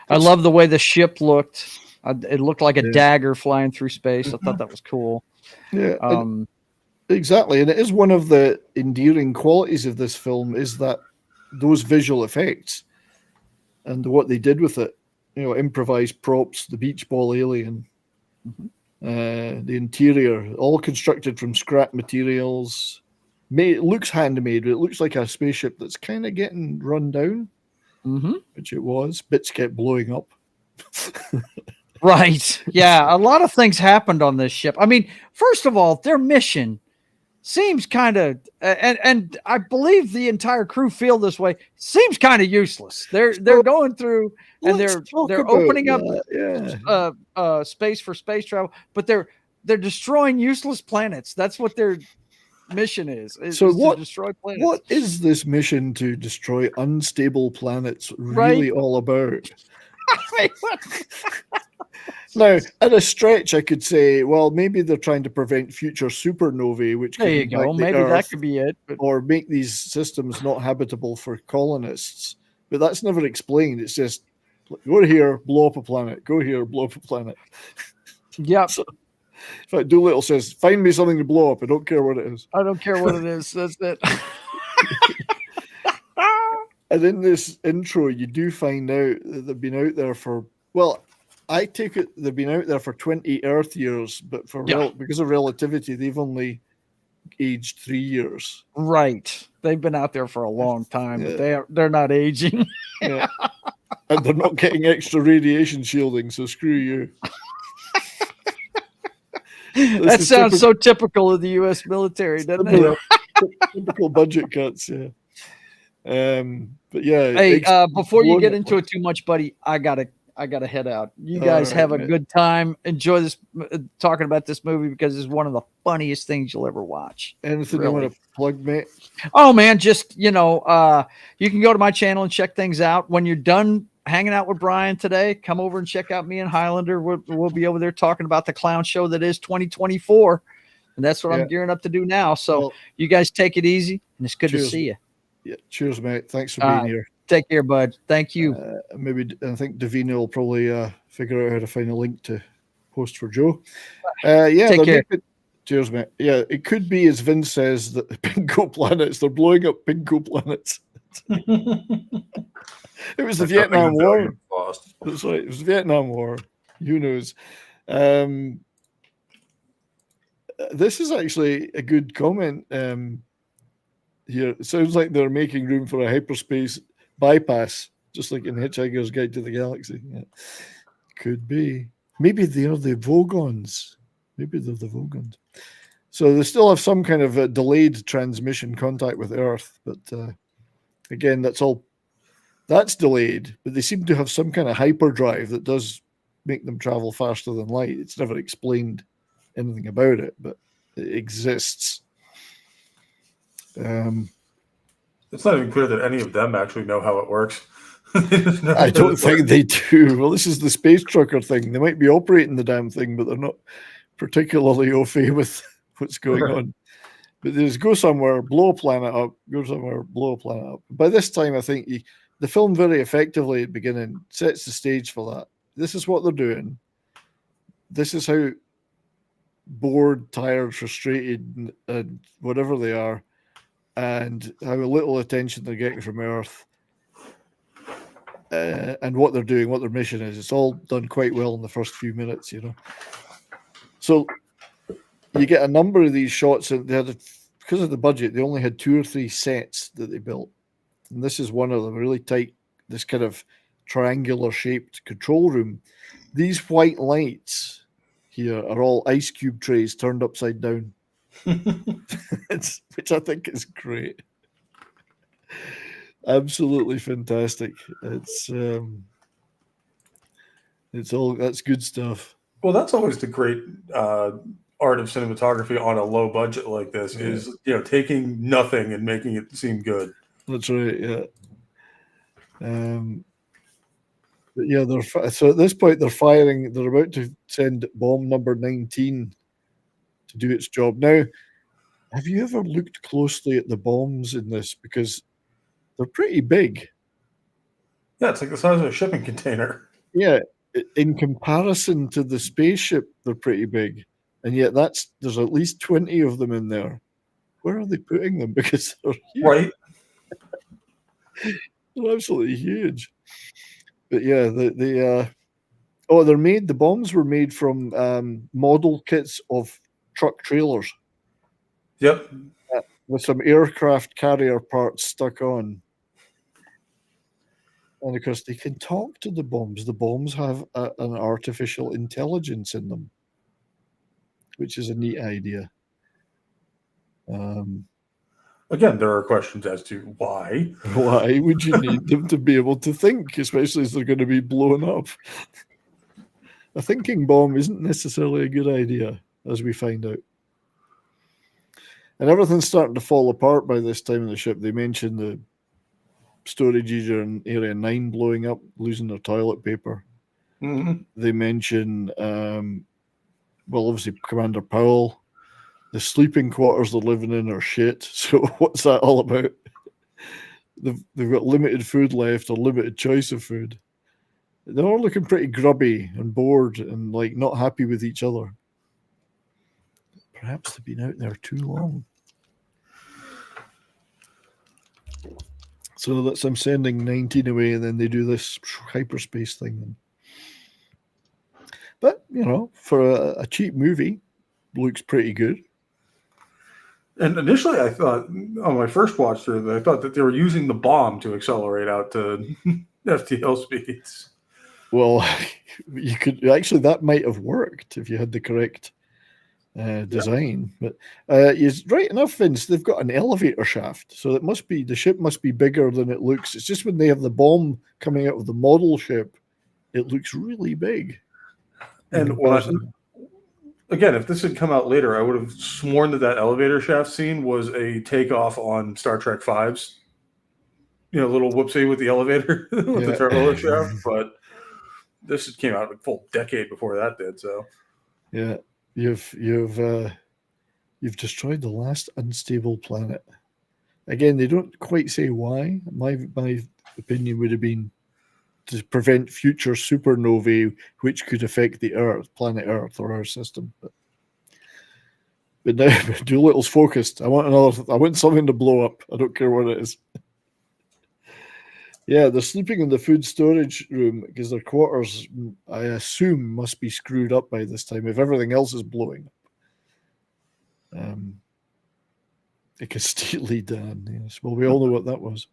I love the way the ship looked. It looked like a dagger flying through space. I thought that was cool. Yeah, exactly. And it is one of the endearing qualities of this film is that those visual effects and what they did with it, you know, improvised props, the beach ball alien, the interior, all constructed from scrap materials. It looks handmade, but it looks like a spaceship that's kind of getting run down, which it was. Bits kept blowing up. Right. Yeah. A lot of things happened on this ship. I mean, first of all, their mission seems kind of, and I believe the entire crew feel this way, seems kind of useless. They're going through and they're opening up space for space travel, but they're destroying useless planets. That's what their mission is so what, to destroy planets. What is this mission to destroy unstable planets really all about? Now, at a stretch, I could say, well, maybe they're trying to prevent future supernovae, which there you go. Maybe that could be it, or make these systems not habitable for colonists. But that's never explained. It's just go here, blow up a planet. Go here, blow up a planet. Yeah. So, in fact, Doolittle says, "Find me something to blow up. I don't care what it is." I don't care what it is. That's it. And in this intro, you do find out that they've been out there for, well, I take it they've been out there for 20 Earth years, but because of relativity, they've only aged 3 years. Right. They've been out there for a long time, but they're not aging. And they're not getting extra radiation shielding, so screw you. That sounds so typical of the U.S. military, doesn't it? Typical budget cuts, yeah. But yeah. Hey, before you get into it too much, buddy, I gotta head out. You guys have a good time. Enjoy this talking about this movie because it's one of the funniest things you'll ever watch. Anything you want to plug, mate? Oh man, just you can go to my channel and check things out. When you're done hanging out with Brian today, come over and check out me and Highlander. We'll be over there talking about the clown show that is 2024, and that's what I'm gearing up to do now. So you guys take it easy, and it's good to see you. Yeah, cheers, mate. Thanks for being here. Take care, bud. Thank you. Maybe I think Davina will probably figure out how to find a link to post for Joe. Take care. Cheers, mate. Yeah, it could be, as Vince says, that the Pinko planets, they're blowing up Pinko planets. It was the Vietnam War. That's right. It was the Vietnam War. Who knows? This is actually a good comment here. It sounds like they're making room for a hyperspace bypass, just like in Hitchhiker's Guide to the Galaxy. Yeah. Could be. Maybe they're the Vogons. So they still have some kind of a delayed transmission contact with Earth, but again, that's delayed, but they seem to have some kind of hyperdrive that does make them travel faster than light. It's never explained anything about it, but it exists. It's not even clear that any of them actually know how it works. I don't think they do. Well, this is the space trucker thing. They might be operating the damn thing, but they're not particularly au fait with what's going on. But they just go somewhere, blow a planet up, go somewhere, blow a planet up. By this time, I think the film very effectively at the beginning sets the stage for that. This is what they're doing. This is how bored, tired, frustrated, and whatever they are, and how little attention they're getting from Earth, and what they're doing, what their mission is. It's all done quite well in the first few minutes, you know. So you get a number of these shots, and because of the budget, they only had 2 or 3 sets that they built, and this is one of them. Really tight, this kind of triangular shaped control room. These white lights here are all ice cube trays turned upside down, which I think is great. Absolutely fantastic. It's that's good stuff. Well, that's always the great art of cinematography on a low budget like this, is taking nothing and making it seem good. That's right. Yeah. But yeah, so at this point they're firing. They're about to send bomb number 19 to do its job. Now, have you ever looked closely at the bombs in this? Because they're pretty big. Yeah, it's like the size of a shipping container. Yeah, in comparison to the spaceship, they're pretty big, and yet there's at least 20 of them in there. Where are they putting them? Because they're huge. Right. They're absolutely huge. But yeah, the bombs were made from model kits of truck trailers. Yep. With some aircraft carrier parts stuck on. And of course, they can talk to the bombs. The bombs have an artificial intelligence in them, which is a neat idea. Again, there are questions as to why. Why would you need them to be able to think, especially as they're going to be blown up? A thinking bomb isn't necessarily a good idea, as we find out. And everything's starting to fall apart by this time in the ship. They mentioned the storage user in Area 9 blowing up, losing their toilet paper. Mm-hmm. They mention, obviously Commander Powell. The sleeping quarters they're living in are shit. So what's that all about? They've got limited food left, or limited choice of food. They're all looking pretty grubby and bored and like not happy with each other. Perhaps they've been out there too long. So I'm sending 19 away, and then they do this hyperspace thing. But, for a cheap movie, looks pretty good. And initially, I thought, on my first watch through, I thought that they were using the bomb to accelerate out to FTL speeds. Well, you could actually, that might have worked if you had the correct design. Yeah. But you're right enough, Vince. They've got an elevator shaft, so the ship must be bigger than it looks. It's just when they have the bomb coming out of the model ship, it looks really big. And again, if this had come out later, I would have sworn that elevator shaft scene was a takeoff on Star Trek V's. Little whoopsie with the elevator with the turbo shaft. But this came out a full decade before that did. So yeah, you've destroyed the last unstable planet. Again, they don't quite say why. My opinion would have been to prevent future supernovae, which could affect the planet Earth, or our system. But now Doolittle's focused. I want something to blow up. I don't care what it is. Yeah, they're sleeping in the food storage room because their quarters, I assume, must be screwed up by this time if everything else is blowing up. A Castile Dan, yes. Well, we all know what that was.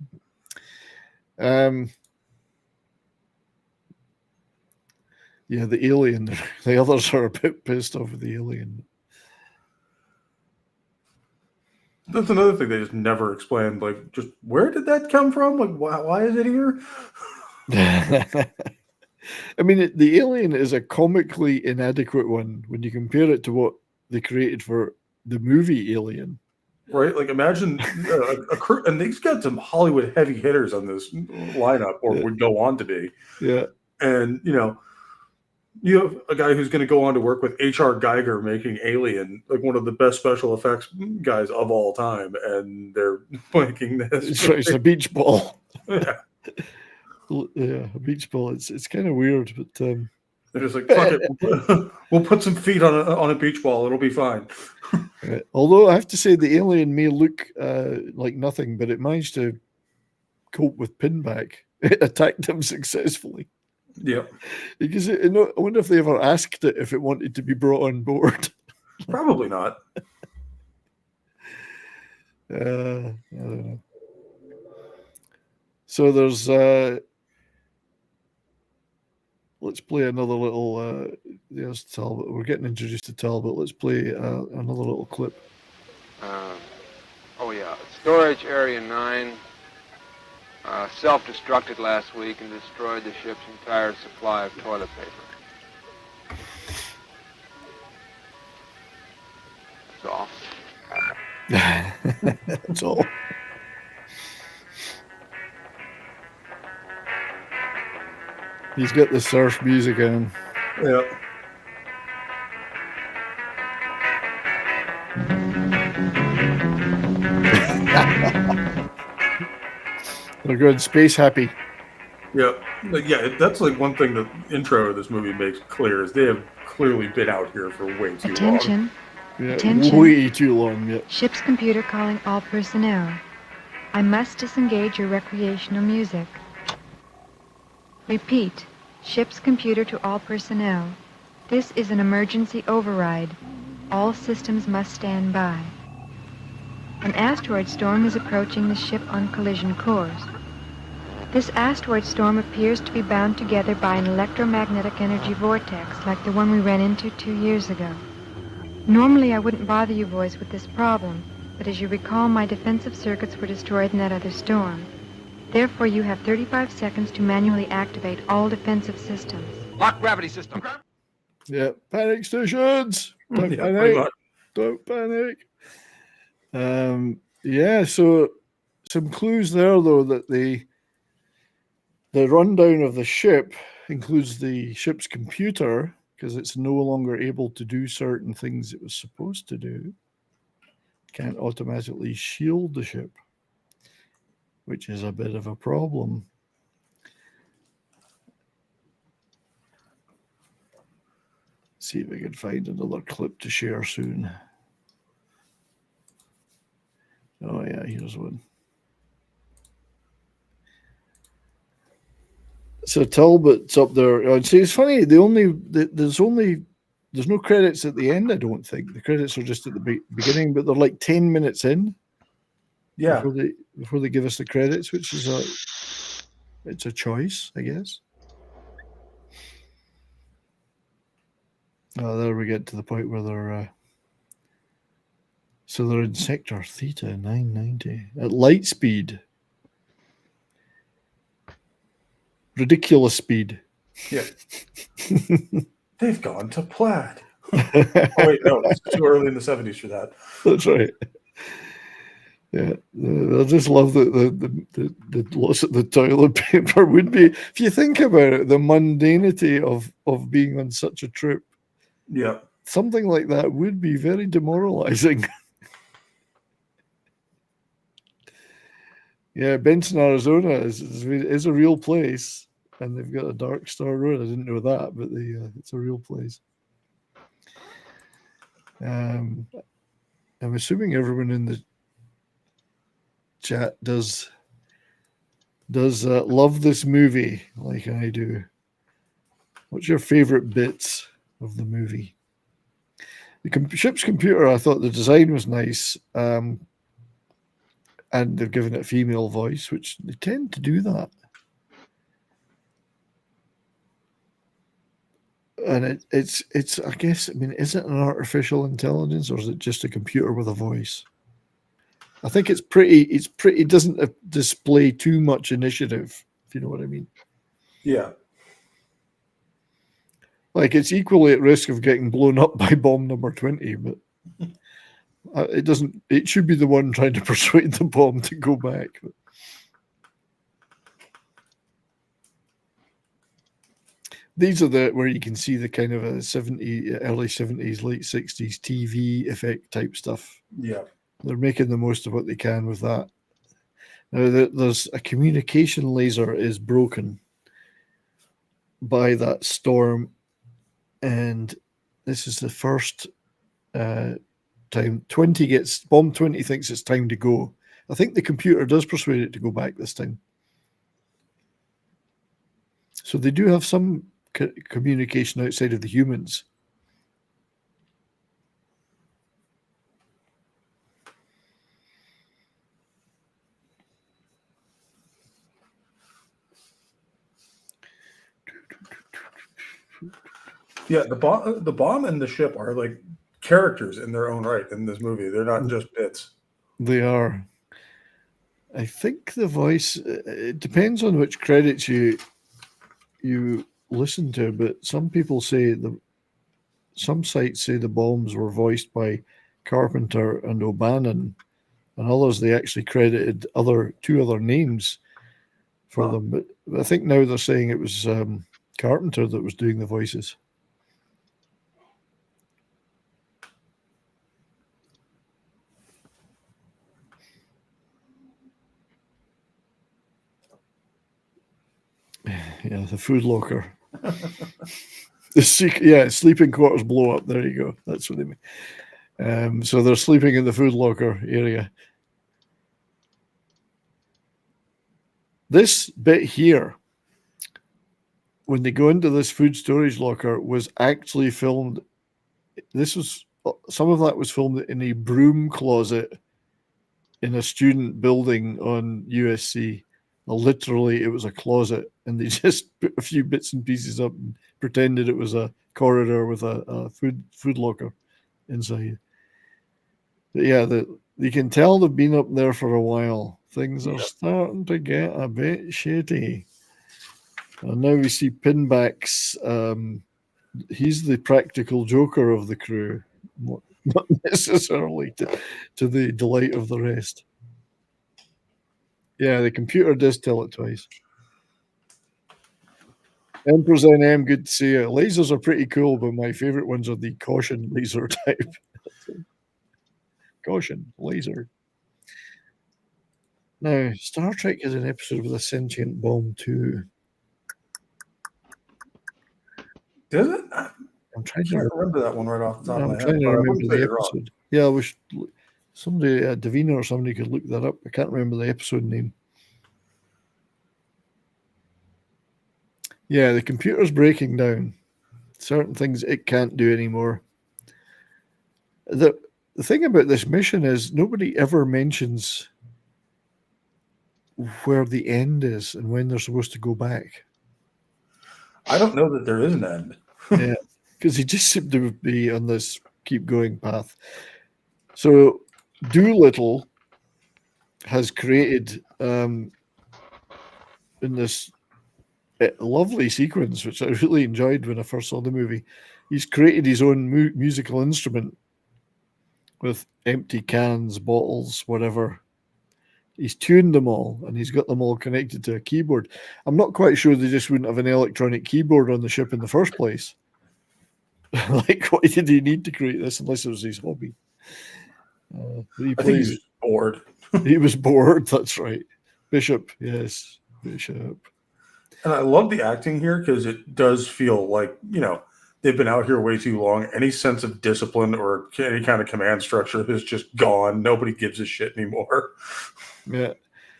Yeah, the alien. The others are a bit pissed off with the alien. That's another thing they just never explained. Like, just where did that come from? Like, why is it here? I mean, the alien is a comically inadequate one when you compare it to what they created for the movie Alien. Right? Like imagine a crew, and they've got some Hollywood heavy hitters on this lineup, or would go on to be. Yeah. And, you have a guy who's going to go on to work with H.R. Geiger making Alien, like one of the best special effects guys of all time, and they're making this. It's a beach ball. Yeah. Yeah, a beach ball. It's kind of weird, but they're just like, fuck it, we'll put some feet on a beach ball. It'll be fine. Although I have to say, the alien may look like nothing, but it managed to cope with pinback. It attacked them successfully. Yeah. Because I wonder if they ever asked it if it wanted to be brought on board. Probably not. I don't know. So there's let's play another little there's Talbot. We're getting introduced to Talbot. Let's play another little clip. Oh yeah, storage area 9 self-destructed last week and destroyed the ship's entire supply of toilet paper. That's all. That's all. He's got the surf music on. Yeah. They're good. Space happy. Yeah. Yeah, that's like one thing the intro of this movie makes clear is they have clearly been out here for way too long. Attention. Yeah, Attention. way too long. Yeah. Ship's computer calling all personnel. I must disengage your recreational music. Repeat. Ship's computer to all personnel. This is an emergency override. All systems must stand by. An asteroid storm is approaching the ship on collision course. This asteroid storm appears to be bound together by an electromagnetic energy vortex like the one we ran into 2 years ago. Normally I wouldn't bother you boys with this problem, but as you recall, my defensive circuits were destroyed in that other storm. Therefore, you have 35 seconds to manually activate all defensive systems. Lock gravity system. Yeah. Panic stations. Don't Yeah, panic. pretty much. Don't panic. Yeah, so some clues there, though, that the rundown of the ship includes the ship's computer, because it's no longer able to do certain things it was supposed to do. Can't automatically shield the ship, which is a bit of a problem. See if we can find another clip to share soon. Oh yeah, here's one. So Talbot's up there. And see, it's funny. There's no credits at the end. I don't think the credits are just at the beginning, but they're like 10 minutes in. Yeah. Before they give us the credits, which is it's a choice, I guess. Oh, there we get to the point where they're so they're in sector theta 990 at light speed. Ridiculous speed. Yeah. They've gone to plaid. Oh wait, no, it's too early in the 70s for that. That's right. Yeah, I just love that the loss of the toilet paper would be, if you think about it, the mundanity of being on such a trip. Yeah. Something like that would be very demoralizing. Yeah, Benson, Arizona is a real place, and they've got a Dark Star Road. I didn't know that, but it's a real place. I'm assuming everyone in the chat does love this movie like I do. What's your favorite bits of the movie? The ship's computer, I thought the design was nice. And they've given it a female voice, which they tend to do that. And it's I guess, I mean, is it an artificial intelligence or is it just a computer with a voice? I think it doesn't display too much initiative, if you know what I mean. Yeah. Well, Like, it's equally at risk of getting blown up by bomb number 20, but it doesn't. It should be the one trying to persuade the bomb to go back. These are where you can see the kind of a early 70s, late 60s TV effect type stuff. Yeah. They're making the most of what they can with that. Now, there's a communication laser is broken by that storm, and this is the first time bomb 20 thinks it's time to go. I think the computer does persuade it to go back this time. So they do have some communication outside of the humans. Yeah, the bomb and the ship are like characters in their own right in this movie. They're not just bits. They are. I think the voice, it depends on which credits you listen to, but some people say some sites say the bombs were voiced by Carpenter and O'Bannon, and others they actually credited two other names for them. But I think now they're saying it was Carpenter that was doing the voices. Yeah, the food locker. Sleeping quarters blow up. There you go. That's what they mean. So they're sleeping in the food locker area. This bit here, when they go into this food storage locker, was actually filmed. Some of that was filmed in a broom closet in a student building on USC. Literally, it was a closet, and they just put a few bits and pieces up and pretended it was a corridor with a food locker inside. But yeah, you can tell they've been up there for a while. Things are starting to get a bit shitty. And now we see Pinback's. He's the practical joker of the crew, not necessarily to the delight of the rest. Yeah, the computer does tell it twice. Emperor's NM, good to see you. Lasers are pretty cool, but my favorite ones are the caution laser type. Caution laser. Now, Star Trek has an episode with a sentient bomb too. Does it? I'm trying to remember that one right off the top of my head. I'm trying to remember the episode. Yeah, I wish somebody, Davina or somebody, could look that up. I can't remember the episode name. Yeah, the computer's breaking down. Certain things it can't do anymore. The thing about this mission is nobody ever mentions where the end is and when they're supposed to go back. I don't know that there is an end. Yeah, because he just seemed to be on this keep going path. So Doolittle has created in this lovely sequence, which I really enjoyed when I first saw the movie. He's created his own musical instrument with empty cans, bottles, whatever. He's tuned them all, and he's got them all connected to a keyboard. I'm not quite sure they just wouldn't have an electronic keyboard on the ship in the first place. Like, why did he need to create this unless it was his hobby? I think he's bored. He was bored, that's right. Bishop, yes, Bishop. And I love the acting here because it does feel like, they've been out here way too long. Any sense of discipline or any kind of command structure is just gone. Nobody gives a shit anymore. Yeah.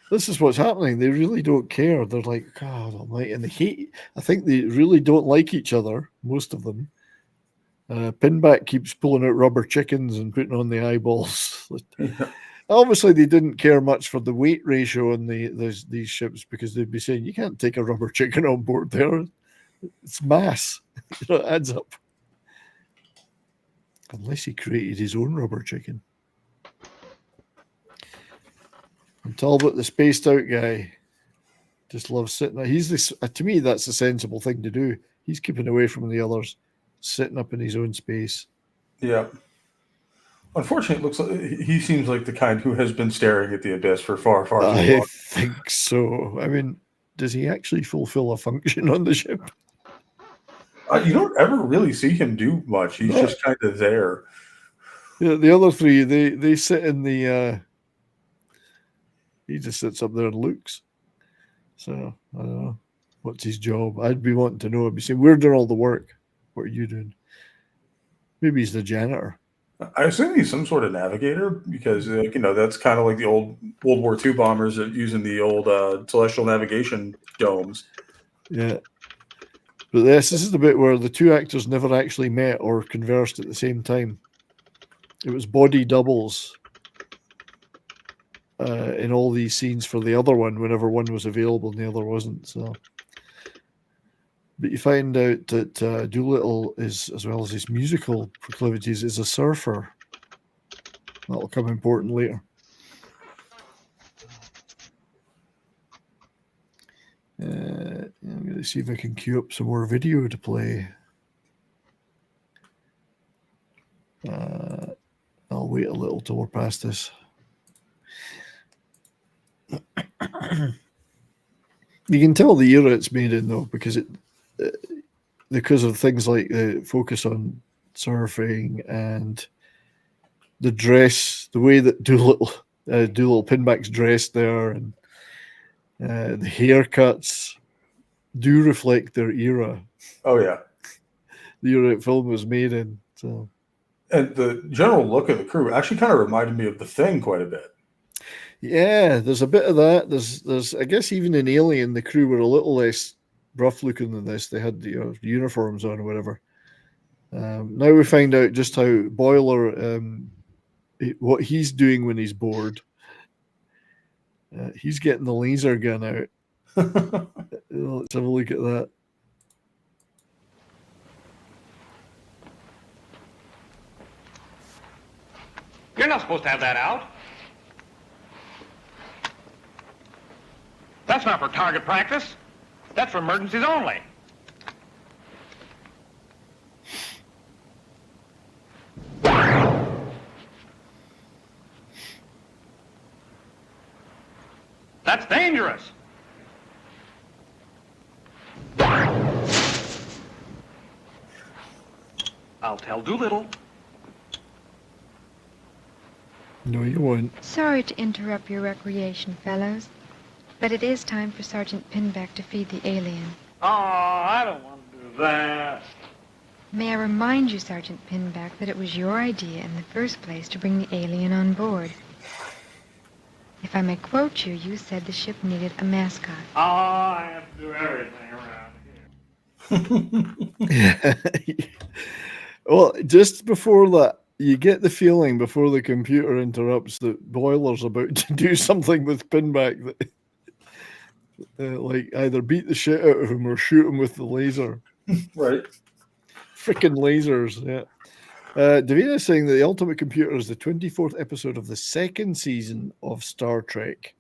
This is what's happening. They really don't care. They're like, God almighty. And I think they really don't like each other, most of them. Pinback keeps pulling out rubber chickens and putting on the eyeballs. Obviously, they didn't care much for the weight ratio on these ships because they'd be saying, you can't take a rubber chicken on board there. It's mass. It adds up. Unless he created his own rubber chicken. And Talbot, the spaced out guy, just loves sitting there. To me, that's a sensible thing to do. He's keeping away from the others. sitting up in his own space. Yeah. Unfortunately, it looks like he seems like the kind who has been staring at the abyss for far, far too long. I think so. I mean, does he actually fulfill a function on the ship? You don't ever really see him do much. He's just kind of there. Yeah, the other three, they sit in the. He just sits up there and looks. So I don't know what's his job. I'd be wanting to know. I'd be saying, "We're doing all the work. What are you doing?" Maybe he's the janitor. I assume he's some sort of navigator because that's kind of like the old World War II bombers using the old celestial navigation domes. Yeah. But this is the bit where the two actors never actually met or conversed at the same time. It was body doubles in all these scenes for the other one whenever one was available and the other wasn't. So, but you find out that Doolittle is, as well as his musical proclivities, is a surfer. That'll come important later. I'm going to see if I can queue up some more video to play. I'll wait a little till we're past this. You can tell the era it's made in, though, because of things like the focus on surfing and the dress, the way that Doolittle Pinback's dressed there, and the haircuts do reflect their era. Oh yeah, the era the film was made in. So, and the general look of the crew actually kind of reminded me of The Thing quite a bit. Yeah, there's a bit of that. There's I guess even in Alien, the crew were a little less rough looking than this. They had uniforms on or whatever. Now we find out just how Boiler, what he's doing when he's bored. He's getting the laser gun out. Let's have a look at that. You're not supposed to have that out. That's not for target practice. That's for emergencies only. That's dangerous. I'll tell Doolittle. No, you won't. Sorry to interrupt your recreation, fellows, but it is time for Sergeant Pinback to feed the alien. Oh, I don't want to do that. May I remind you, Sergeant Pinback, that it was your idea in the first place to bring the alien on board. If I may quote you, you said the ship needed a mascot. Oh, I have to do everything around here. Well, just before that, you get the feeling before the computer interrupts that Boiler's about to do something with Pinback that, like, either beat the shit out of him or shoot him with the laser. Right. Freaking lasers, yeah. Davina is saying that The Ultimate Computer is the 24th episode of the second season of Star Trek.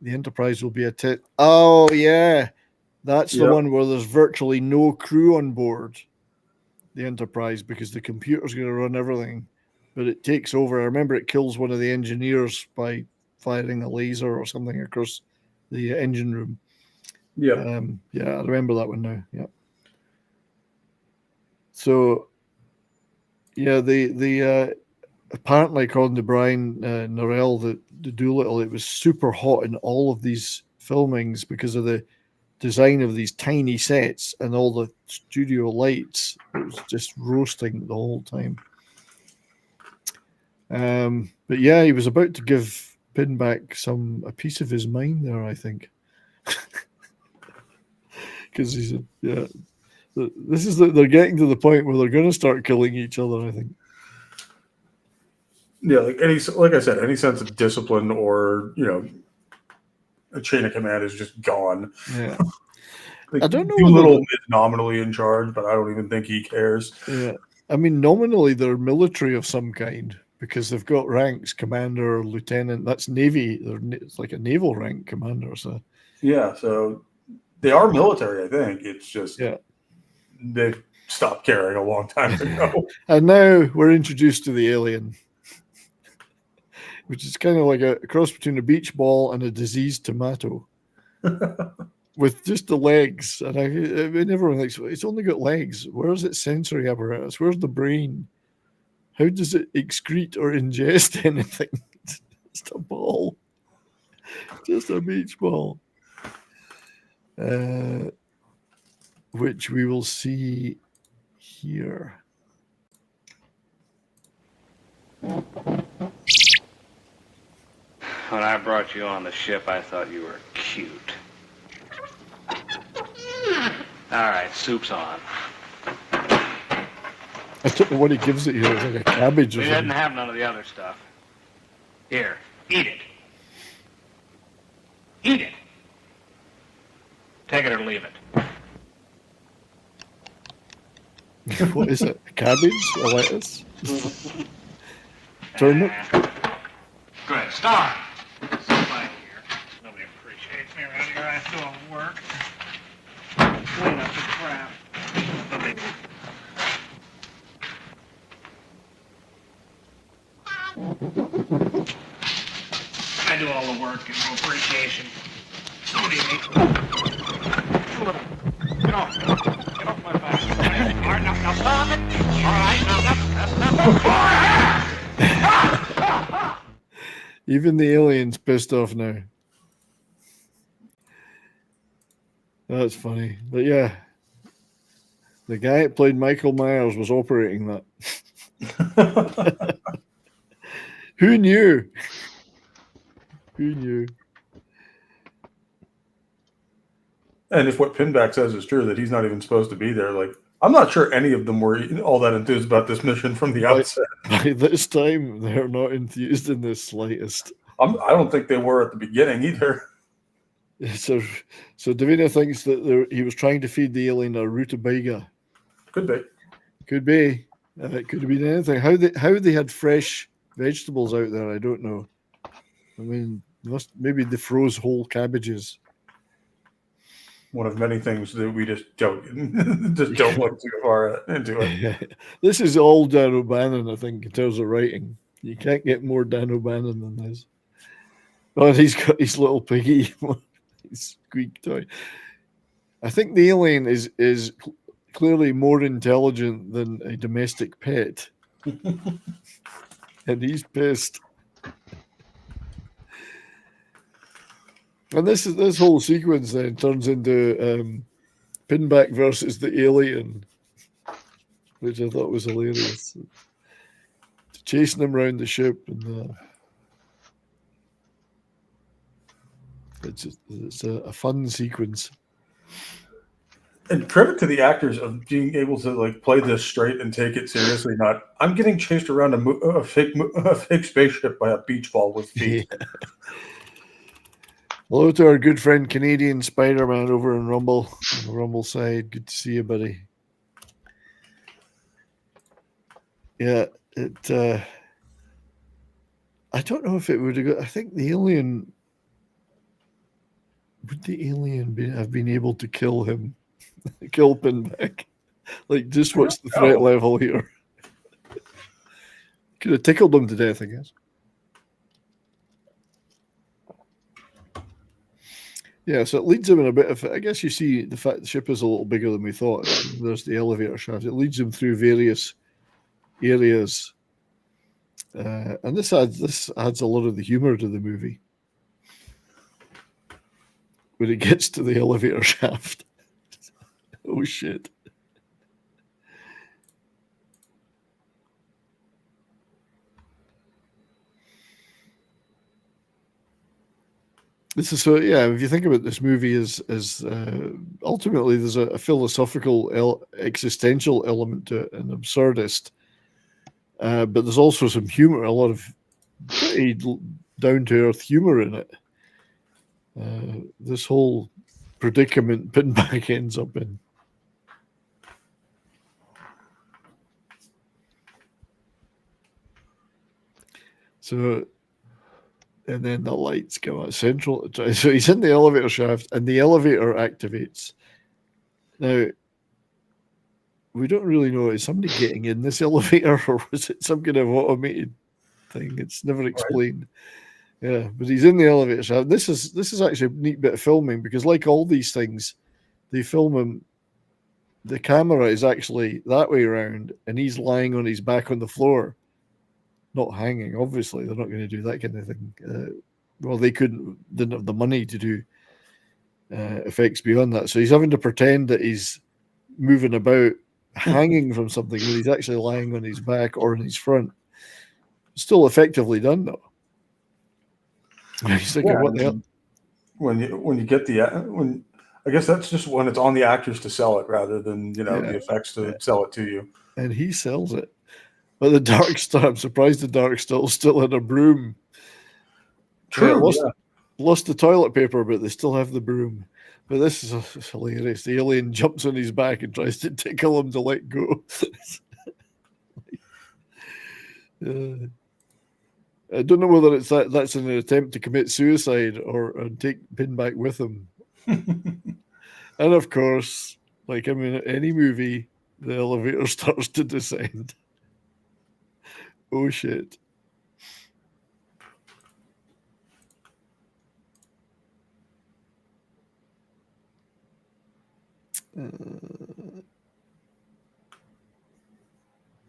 The Enterprise will be a Oh, yeah. That's the one where there's virtually no crew on board the Enterprise because the computer's going to run everything. But it takes over. I remember it kills one of the engineers by firing a laser or something across the engine room. Yeah. Yeah, I remember that one now. Yeah. So, yeah, the apparently, according to Brian Norrell, the Doolittle, it was super hot in all of these filmings because of the design of these tiny sets and all the studio lights. It was just roasting the whole time. But yeah, he was about to give Pinback a piece of his mind there, I think, because he said, yeah. This is they're getting to the point where they're going to start killing each other, I think. Yeah, like I said, any sense of discipline or a chain of command is just gone. Yeah, like, I don't know. Doolittle is nominally in charge, but I don't even think he cares. Yeah, I mean, nominally they're military of some kind because they've got ranks: commander, lieutenant. That's Navy. It's like a naval rank commander. So yeah, so they are military. I think it's just stopped caring a long time ago. And now we're introduced to the alien, which is kind of like a cross between a beach ball and a diseased tomato. With just the legs, and I mean, everyone thinks it's only got legs. Where's its sensory apparatus? Where's the brain? How does it excrete or ingest anything? It's just a ball, just a beach ball, which we will see here. When I brought you on the ship, I thought you were cute. All right, soup's on. I don't know what he gives it here. It's like a cabbage or We something. didn't have none of the other stuff. Here, eat it. Eat it. Take it or leave it. What is it? A cabbage? A lettuce? Turnip? Good. Start. Somebody here. Nobody appreciates me around here. I do all the work. Clean up the crap. I do all the work and no appreciation. Somebody makes me. Get off. Get off my back. All right, now stop it. All right, now that's Even the alien's pissed off now. That's funny. But yeah, the guy that played Michael Myers was operating that. Who knew? Who knew? And if what Pinback says is true, that he's not even supposed to be there, like, I'm not sure any of them were all that enthused about this mission from the outset. By this time, they're not enthused in the slightest. I don't think they were at the beginning either. So Davina thinks that he was trying to feed the alien a rutabaga. Could be. Could be. It could have been anything. How they had fresh vegetables out there, I don't know. I mean, maybe they froze whole cabbages. One of many things that we just don't look too far into it. This is all Dan O'Bannon, I think, in terms of writing. You can't get more Dan O'Bannon than this. Oh, he's got his little piggy, his squeak toy. I think the alien is clearly more intelligent than a domestic pet. And he's pissed. And this whole sequence then turns into Pinback versus the alien, which I thought was hilarious. Chasing him around the ship, and it's a fun sequence. And credit to the actors of being able to like play this straight and take it seriously. Not, I'm getting chased around a fake spaceship by a beach ball with feet. Yeah. Hello to our good friend Canadian Spider-Man over in Rumble, on the Rumble side. Good to see you, buddy. Yeah, I don't know if it would have got. I think the alien. Would the alien have been able to kill him? Kill Pinback? Like, just what's the threat level here? Could have tickled him to death, I guess. Yeah, so it leads him in a bit of. I guess you see the fact the ship is a little bigger than we thought. There's the elevator shaft. It leads him through various areas, and this adds a lot of the humor to the movie when it gets to the elevator shaft. Oh shit! This is so, yeah. If you think about this movie, as ultimately there's a philosophical, existential element to it, an absurdist, but there's also some humor, a lot of pretty down to earth humor in it. This whole predicament Pinback ends up in. So. And then the lights come out central. So he's in the elevator shaft, and the elevator activates. Now, we don't really know. Is somebody getting in this elevator, or was it some kind of automated thing? It's never explained. Yeah, but he's in the elevator shaft. This is actually a neat bit of filming, because like all these things, they film him. The camera is actually that way around, and he's lying on his back on the floor, not hanging. Obviously, they're not going to do that kind of thing. Well, they didn't have the money to do effects beyond that, so he's having to pretend that he's moving about, hanging from something, when he's actually lying on his back or in his front. Still effectively done, though. He's thinking, what the hell? When you get when I guess that's just when it's on the actors to sell it rather than the effects to sell it to you. And he sells it. But the Dark Star, I'm surprised the Dark Star's still in a broom. True. Lost the toilet paper, but they still have the broom. But this is hilarious. The alien jumps on his back and tries to tickle him to let go. I don't know whether it's that's an attempt to commit suicide or take Pin back with him. And of course, like in any movie, the elevator starts to descend. Oh shit. I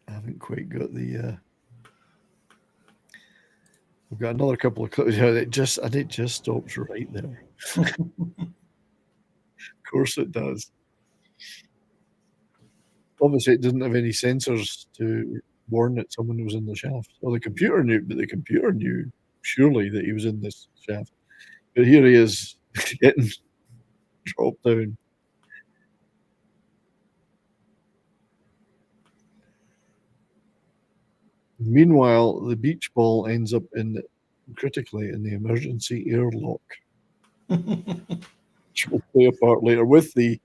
haven't quite got the we've got another couple of clips. Yeah, it just stops right there. Of course it does. Obviously, it didn't have any sensors to warn that someone was in the shaft. Well, the computer knew, but the computer knew surely that he was in this shaft. But here he is getting dropped down. Meanwhile, the beach ball ends up critically in the emergency airlock, which will play a part later with the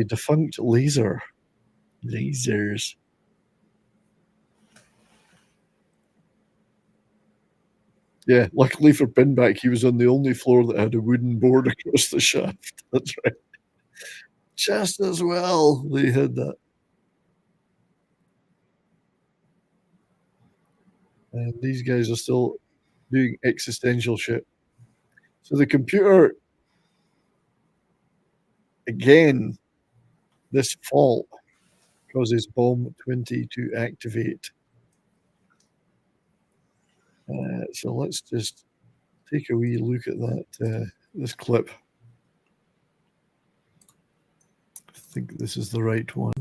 defunct lasers. Yeah, luckily for Pinback, he was on the only floor that had a wooden board across the shaft. That's right. Just as well they had that. And these guys are still doing existential shit. So the computer, again, this fault causes bomb 20 to activate. So let's just take a wee look at that this clip. I think this is the right one.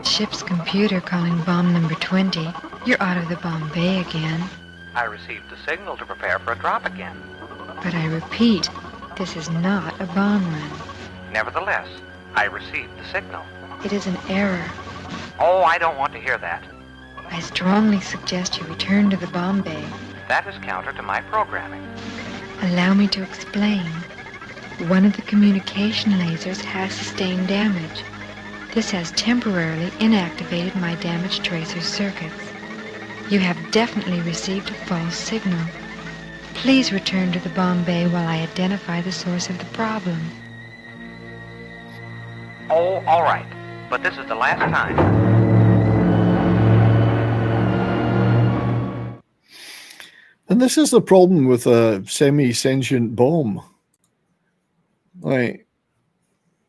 Ship's computer calling bomb number 20. You're out of the bomb bay again. I received the signal to prepare for a drop again. But I repeat, this is not a bomb run. Nevertheless, I received the signal. It is an error. Oh, I don't want to hear that. I strongly suggest you return to the bomb bay. That is counter to my programming. Allow me to explain. One of the communication lasers has sustained damage. This has temporarily inactivated my damaged tracer circuits. You have definitely received a false signal. Please return to the bomb bay while I identify the source of the problem. Oh, all right. But this is the last time. And this is the problem with a semi-sentient bomb. Like,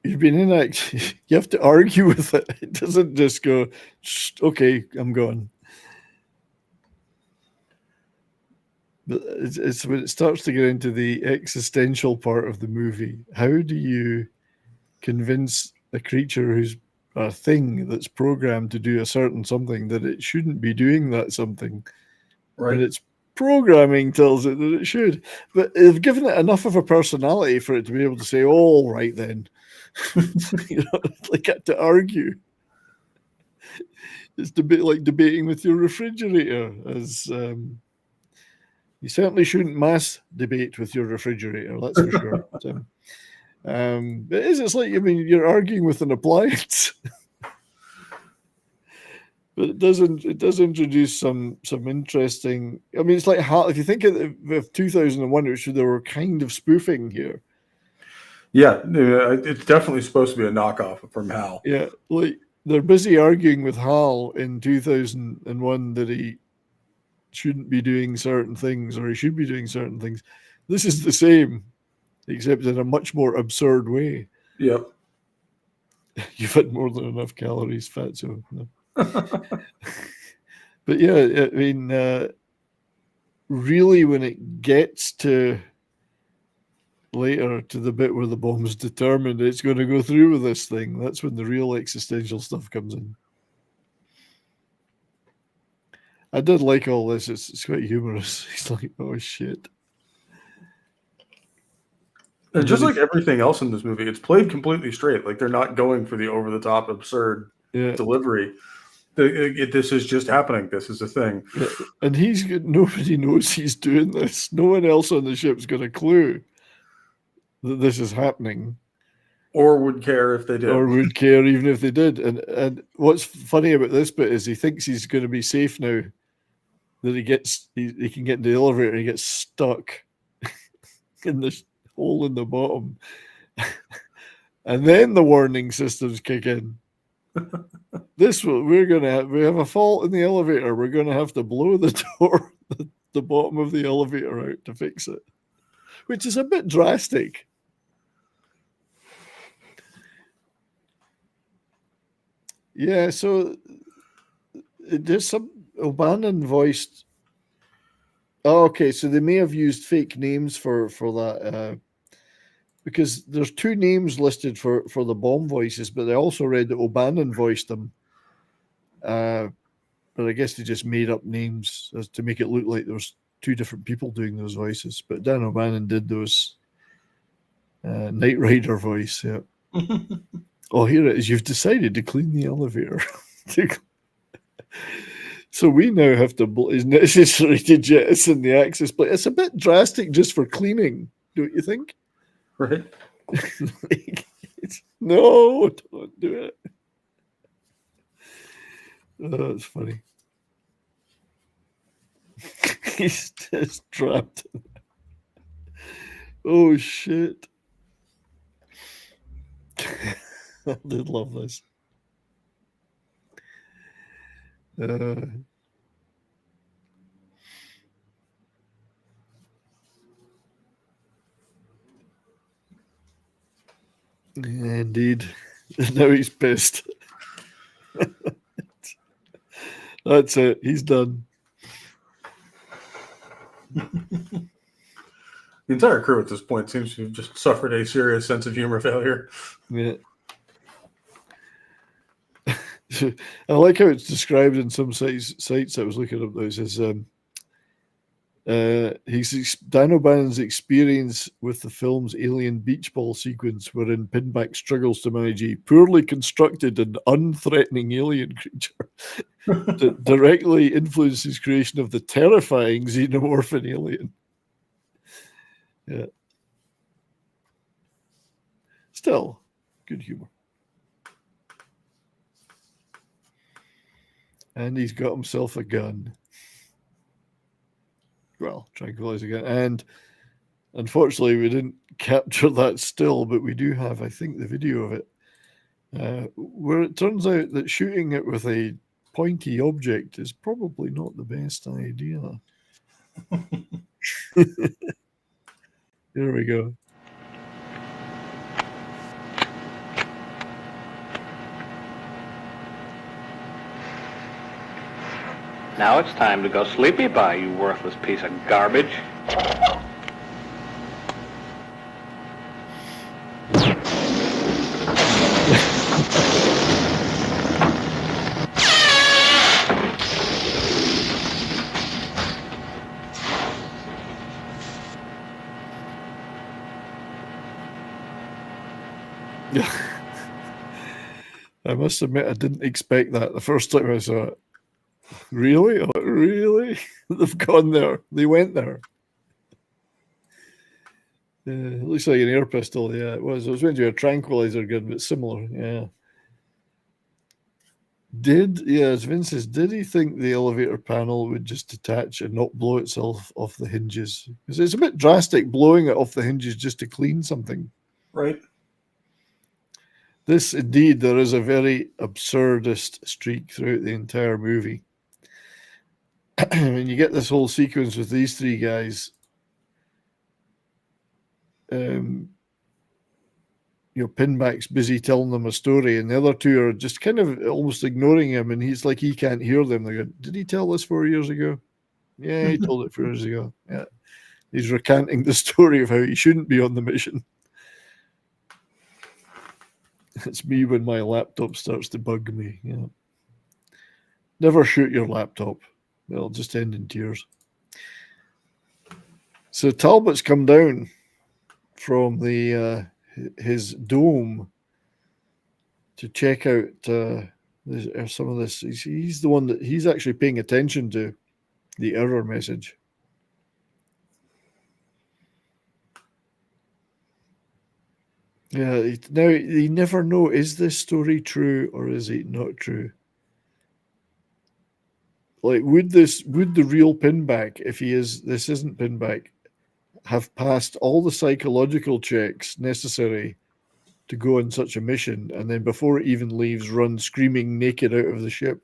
you've been you have to argue with it. It doesn't just go, okay, I'm gone. But it's when it starts to get into the existential part of the movie. How do you convince a creature who's a thing that's programmed to do a certain something that it shouldn't be doing that something? Right. And its programming tells it that it should. But they've given it enough of a personality for it to be able to say, oh, all right then. Like had to argue. It's like debating with your refrigerator. As you certainly shouldn't mass debate with your refrigerator, that's for sure. But, It's like, I mean, you're arguing with an appliance. But it does introduce some interesting. I mean, it's like if you think of 2001, which they were kind of spoofing here. Yeah, it's definitely supposed to be a knockoff from HAL. Yeah, like they're busy arguing with HAL in 2001 that he shouldn't be doing certain things or he should be doing certain things. This is the same, except in a much more absurd way. Yep. You've had more than enough calories, fatso. No. But yeah, I mean, really, when it gets to later to the bit where the bomb's determined it's going to go through with this thing, that's when the real existential stuff comes in. I did like all this. It's quite humorous. It's like, oh shit. And just like everything else in this movie, it's played completely straight. Like they're not going for the over-the-top absurd delivery. This is just happening. This is a thing. Yeah. And nobody knows he's doing this. No one else on the ship's got a clue that this is happening. Or would care if they did. Or would care even if they did. And what's funny about this bit is he thinks he's going to be safe now. That he can get in the elevator and he gets stuck in this hole in the bottom. And then the warning systems kick in. We have a fault in the elevator. We're going to have to blow the door, the bottom of the elevator out to fix it, which is a bit drastic. Yeah, so there's some O'Bannon voiced. Oh, okay, so they may have used fake names for that. Because there's two names listed for the bomb voices, but they also read that O'Bannon voiced them. But I guess they just made up names to make it look like there was two different people doing those voices. But Dan O'Bannon did those Knight Rider voice. Yeah. Oh, here it is. You've decided to clean the elevator. So we now have to. It's necessary to jettison the access plate. It's a bit drastic just for cleaning, don't you think? Right. No, don't do it. Oh, that's funny. He's just trapped. Oh, shit. I did love this. Indeed. Now he's pissed. That's it. He's done. The entire crew at this point seems to have just suffered a serious sense of humor failure. Yeah. I like how it's described in some sites I was looking up. Those as Dan O'Bannon's experience with the film's alien beach ball sequence, wherein Pinback struggles to manage a poorly constructed and unthreatening alien creature that directly influences creation of the terrifying xenomorphin alien. Yeah. Still, good humor. And he's got himself a gun. Well, tranquilizer gun. And unfortunately, we didn't capture that still, but we do have, I think, the video of it, where it turns out that shooting it with a pointy object is probably not the best idea. Here we go. Now it's time to go sleepy bye, you worthless piece of garbage. I must admit, I didn't expect that the first time I saw it. Really? Oh, really? They've gone there. They went there. It looks like an air pistol. Yeah, it was. It was meant to be a tranquilizer gun, but similar. Yeah. As Vince says, did he think the elevator panel would just detach and not blow itself off the hinges? Because it's a bit drastic blowing it off the hinges just to clean something. Right. This, indeed, there is a very absurdist streak throughout the entire movie. When you get this whole sequence with these three guys, Pinback's busy telling them a story, and the other two are just kind of almost ignoring him, and he's like he can't hear them. They go, "Did he tell this 4 years ago?" Yeah, he told it 4 years ago. Yeah, he's recanting the story of how he shouldn't be on the mission. It's me when my laptop starts to bug me. Yeah, never shoot your laptop; it'll just end in tears. So Talbot's come down from the his dome to check out some of this. He's the one that he's actually paying attention to the error message. Yeah, now you never know, is this story true or is it not true? Like, would the real Pinback, if this isn't Pinback, have passed all the psychological checks necessary to go on such a mission, and then before it even leaves, run screaming naked out of the ship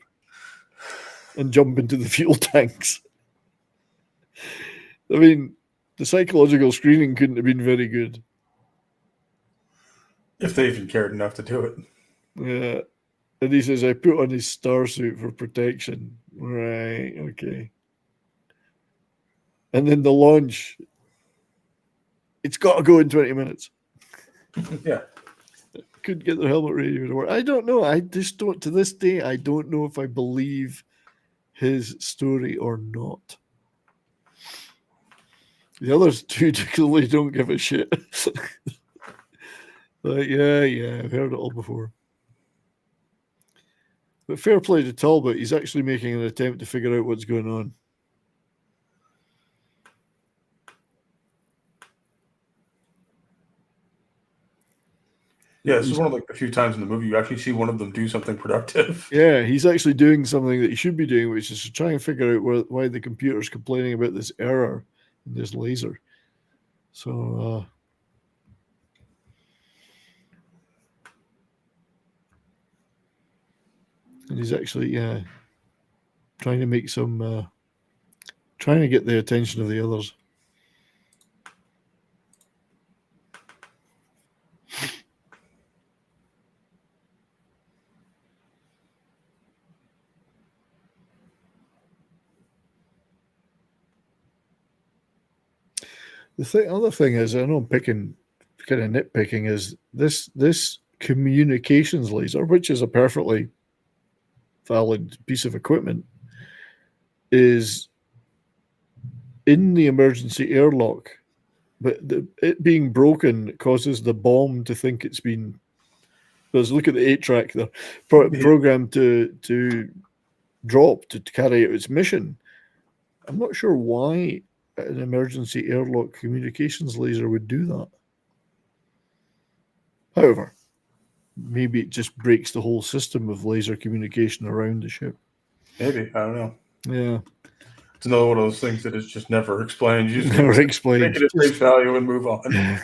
and jump into the fuel tanks? I mean, the psychological screening couldn't have been very good. If they even cared enough to do it. Yeah. And he says, I put on his starsuit for protection. Right, okay. And then the launch, it's got to go in 20 minutes. Yeah. Couldn't get the helmet radio to work. I don't know. I just don't, to this day, I don't know if I believe his story or not. The others two clearly don't give a shit. Like, yeah, I've heard it all before. But fair play to Talbot. He's actually making an attempt to figure out what's going on. Yeah, this is one of the few times in the movie you actually see one of them do something productive. Yeah, he's actually doing something that he should be doing, which is to try and figure out why the computer's complaining about this error in this laser. So, and he's actually, trying to make some, trying to get the attention of the others. The other thing is, I know I'm kind of nitpicking, is this communications laser, which is a perfectly valid piece of equipment, is in the emergency airlock, but it being broken causes the bomb to think it's been. Because look at the 8-track there, programmed to drop to carry out its mission. I'm not sure why an emergency airlock communications laser would do that. However, maybe it just breaks the whole system of laser communication around the ship. Maybe, I don't know. Yeah. It's another one of those things that is just never explained. You just never explained. Make it at face value and move on. Yeah.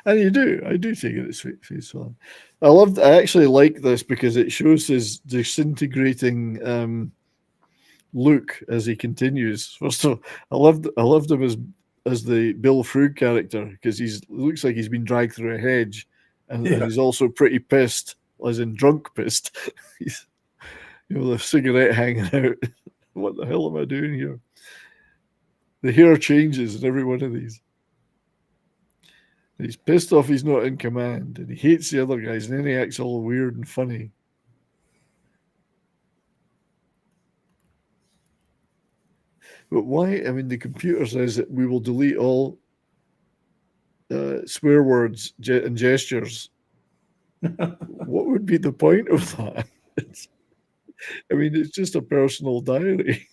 And you do. I do take it at face value. I actually like this because it shows his disintegrating look as he continues. First of all, I loved him as the Bill Frug character, because looks like he's been dragged through a hedge, and he's also pretty pissed, as in drunk pissed. He's, the cigarette hanging out. What the hell am I doing here? The hair changes in every one of these. He's pissed off he's not in command, and he hates the other guys, and then he acts all weird and funny. But why? I mean, the computer says that we will delete all swear words and gestures. What would be the point of that? It's just a personal diary.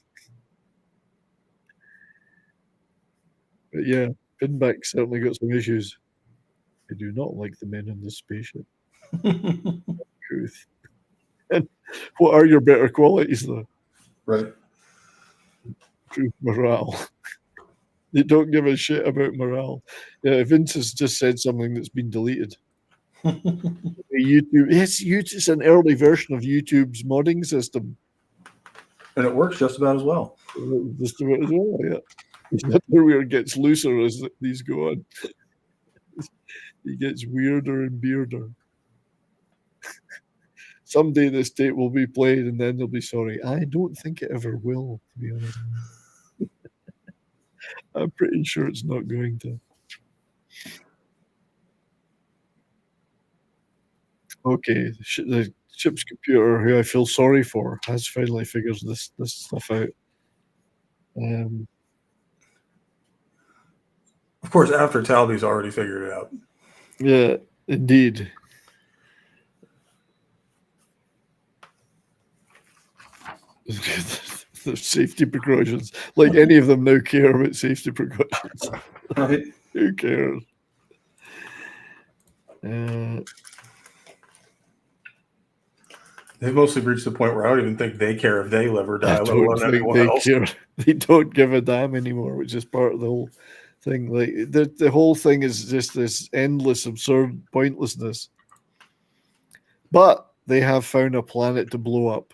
But yeah. Pinback certainly got some issues. I do not like the men in this spaceship. Truth. And what are your better qualities, though? Right. Truth, morale. They don't give a shit about morale. Yeah, Vince has just said something that's been deleted. YouTube. It's an early version of YouTube's modding system. And it works just about as well. Just about as well, yeah. It's not where it gets looser as these go on. It gets weirder and weirder. Someday this tape will be played and then they'll be sorry. I don't think it ever will, to be honest. I'm pretty sure it's not going to. Okay, the ship's computer, who I feel sorry for, has finally figured this stuff out. Of course, after Talby's already figured it out. Yeah, indeed. The safety precautions. Like any of them now care about safety precautions. Right. Who cares? They've mostly reached the point where I don't even think they care if they live or die, let alone anyone else. They don't give a damn anymore, which is part of the whole thing. Like the whole thing is just this endless, absurd pointlessness. But they have found a planet to blow up.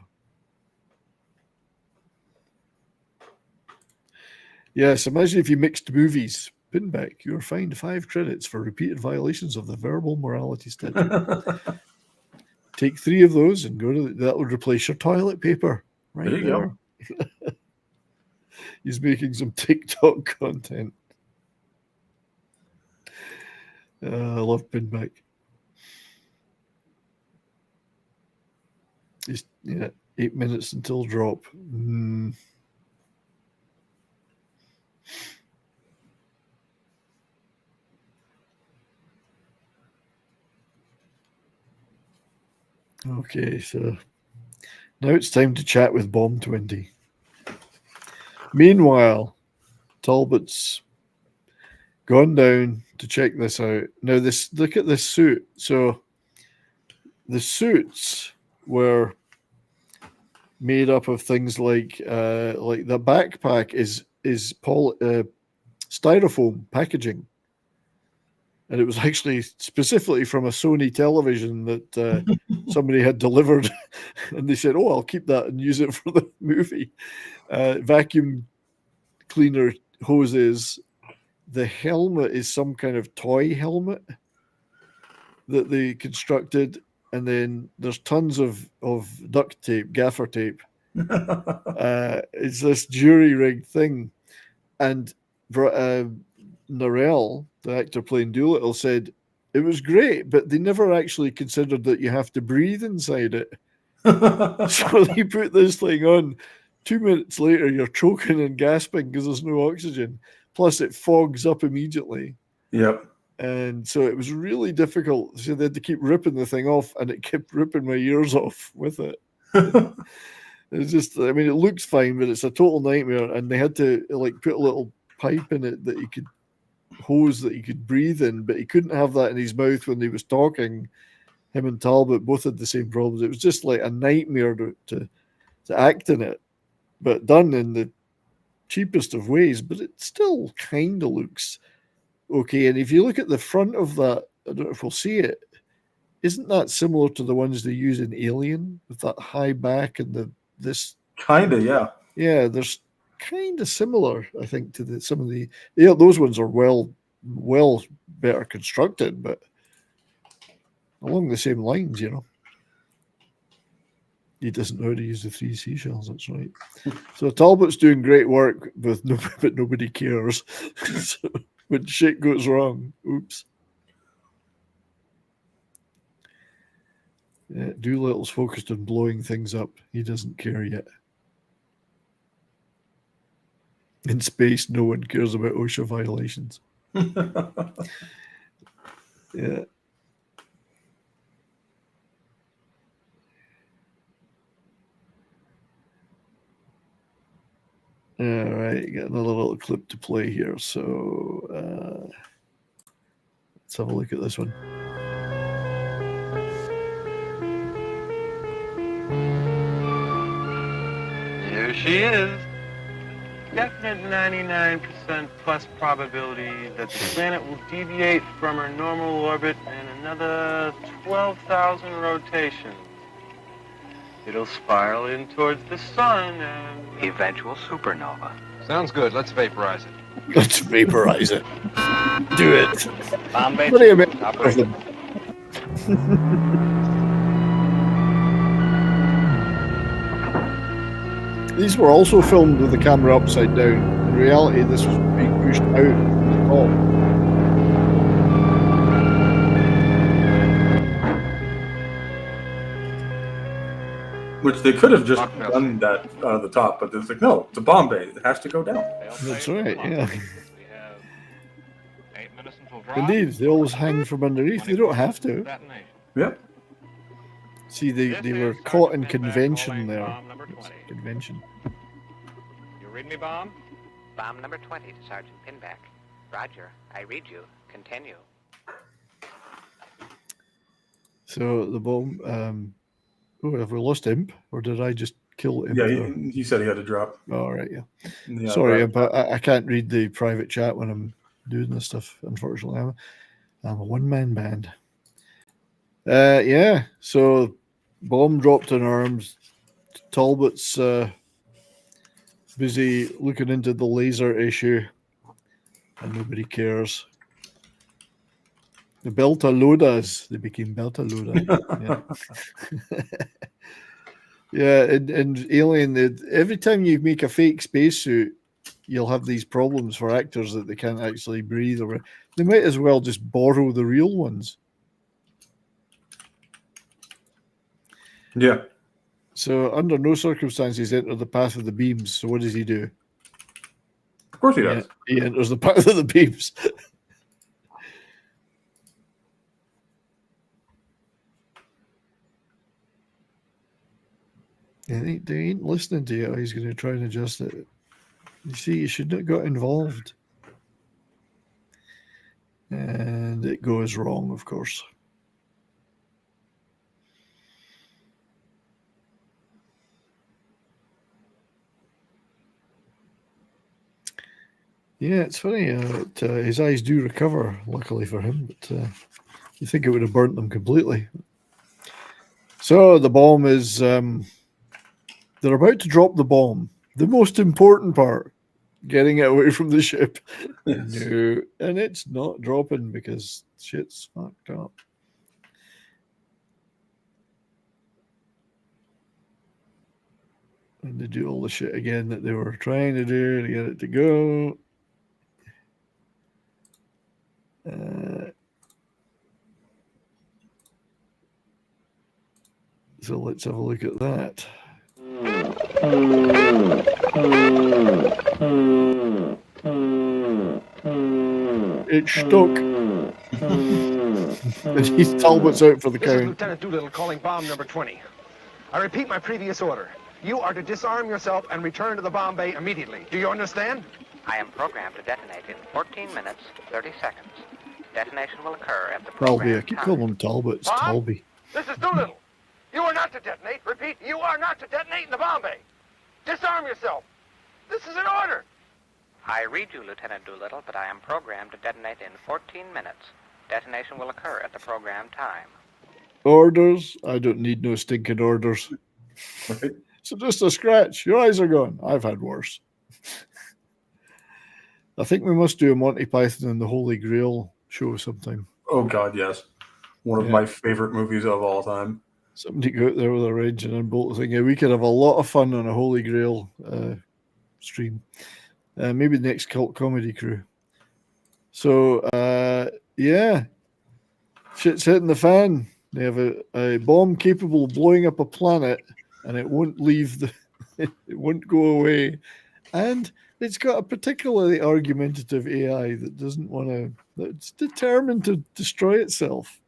Yes, imagine if you mixed movies. Pinback, you are fined 5 credits for repeated violations of the verbal morality statute. Take 3 of those and go to that would replace your toilet paper. Right there. You go. He's making some TikTok content. I love Pinback. He's 8 minutes until drop. Okay, so now it's time to chat with Bomb 20. Meanwhile, Talbot's gone down to check this out. Now, look at this suit. So the suits were made up of things like the backpack is styrofoam packaging. And it was actually specifically from a Sony television that somebody had delivered. And they said, I'll keep that and use it for the movie. Vacuum cleaner hoses. The helmet is some kind of toy helmet that they constructed. And then there's tons of duct tape, gaffer tape. It's this jury rig thing. And Narelle, the actor playing Doolittle, said it was great, but they never actually considered that you have to breathe inside it. So they put this thing on. 2 minutes later, you're choking and gasping because there's no oxygen. Plus, it fogs up immediately. Yep. And so it was really difficult. So they had to keep ripping the thing off, and it kept ripping my ears off with it. It's just, I mean, it looks fine, but it's a total nightmare. And they had to put a little pipe in it that he could hose that he could breathe in, but he couldn't have that in his mouth when he was talking. Him and Talbot both had the same problems. It was just like a nightmare to act in it, but done in the cheapest of ways. But it still kind of looks okay. And if you look at the front of that, I don't know if we'll see it. Isn't that similar to the ones they use in Alien with that high back and this? Kinda, yeah. Yeah, there's kind of similar, I think, to some of the. Yeah, those ones are well better constructed, but along the same lines, He doesn't know how to use the 3 seashells. That's right. So Talbot's doing great work but nobody cares. So when shit goes wrong, oops. Yeah, Doolittle's focused on blowing things up. He doesn't care yet. In space, no one cares about OSHA violations. Yeah. All right, got another little clip to play here. So let's have a look at this one. Here she is. Definite 99% plus probability that the planet will deviate from her normal orbit in another 12,000 rotations. It'll spiral in towards the sun and... Eventual supernova. Sounds good. Let's vaporize it. Let's vaporize it. Do it. Bombay. What do you mean? Operation. These were also filmed with the camera upside down. In reality, this was being pushed out from the top. Which they could have just done that out of the top, but it's like, no, it's a bomb bay. It has to go down. That's right, yeah. Indeed, they always hang from underneath. They don't have to. Yep. See, they were caught in convention there. Convention. You read me, Bomb? Bomb number 20 to Sergeant Pinback. Roger, I read you. Continue. So the bomb... oh, have we lost Imp? Or did I just kill Imp? Yeah, he said he had to drop. All right, yeah. Sorry, Imp, I can't read the private chat when I'm doing this stuff, unfortunately. I'm a one-man band. Yeah, so bomb dropped in arms. Talbot's busy looking into the laser issue, and nobody cares. The Beltalodas, they became Beltaloda. Yeah, and Alien, every time you make a fake spacesuit, you'll have these problems for actors that they can't actually breathe. Or they might as well just borrow the real ones. Yeah. So under no circumstances enter the path of the beams. So what does he do? Of course he does. He enters the path of the beams. They ain't listening to you. He's going to try and adjust it. You see, you shouldn't have got involved. And it goes wrong, of course. Yeah, it's funny. His eyes do recover, luckily for him, but you think it would have burnt them completely. So the bomb is... they're about to drop the bomb. The most important part, getting it away from the ship. Yes. No, and it's not dropping because shit's fucked up. And they do all the shit again that they were trying to do to get it to go. So let's have a look at that. It's stuck. And he's Talbot's out for the This is count. Lieutenant Doolittle calling bomb number 20. I repeat my previous order. You are to disarm yourself and return to the bomb bay immediately. Do you understand? I am programmed to detonate in 14 minutes, 30 seconds. Detonation will occur at the Talby, program I keep time. calling him Talbot. It's Talby. This is Doolittle. You are not to detonate. Repeat, you are not to detonate in the bomb bay. Disarm yourself. This is an order. I read you, Lieutenant Doolittle, but I am programmed to detonate in 14 minutes. Detonation will occur at the program time. Orders? I don't need no stinking orders. So just a scratch. Your eyes are gone. I've had worse. I think we must do a Monty Python and the Holy Grail show sometime. Oh, God, yes. One of my favorite movies of all time. Somebody go out there with a wrench and unbolt the thing. Yeah, we could have a lot of fun on a Holy Grail stream. Maybe the next Cult Comedy Crew. So, yeah. Shit's hitting the fan. They have a bomb capable of blowing up a planet, and it won't leave the... it won't go away. And it's got a particularly argumentative AI that doesn't want to... that's determined to destroy itself.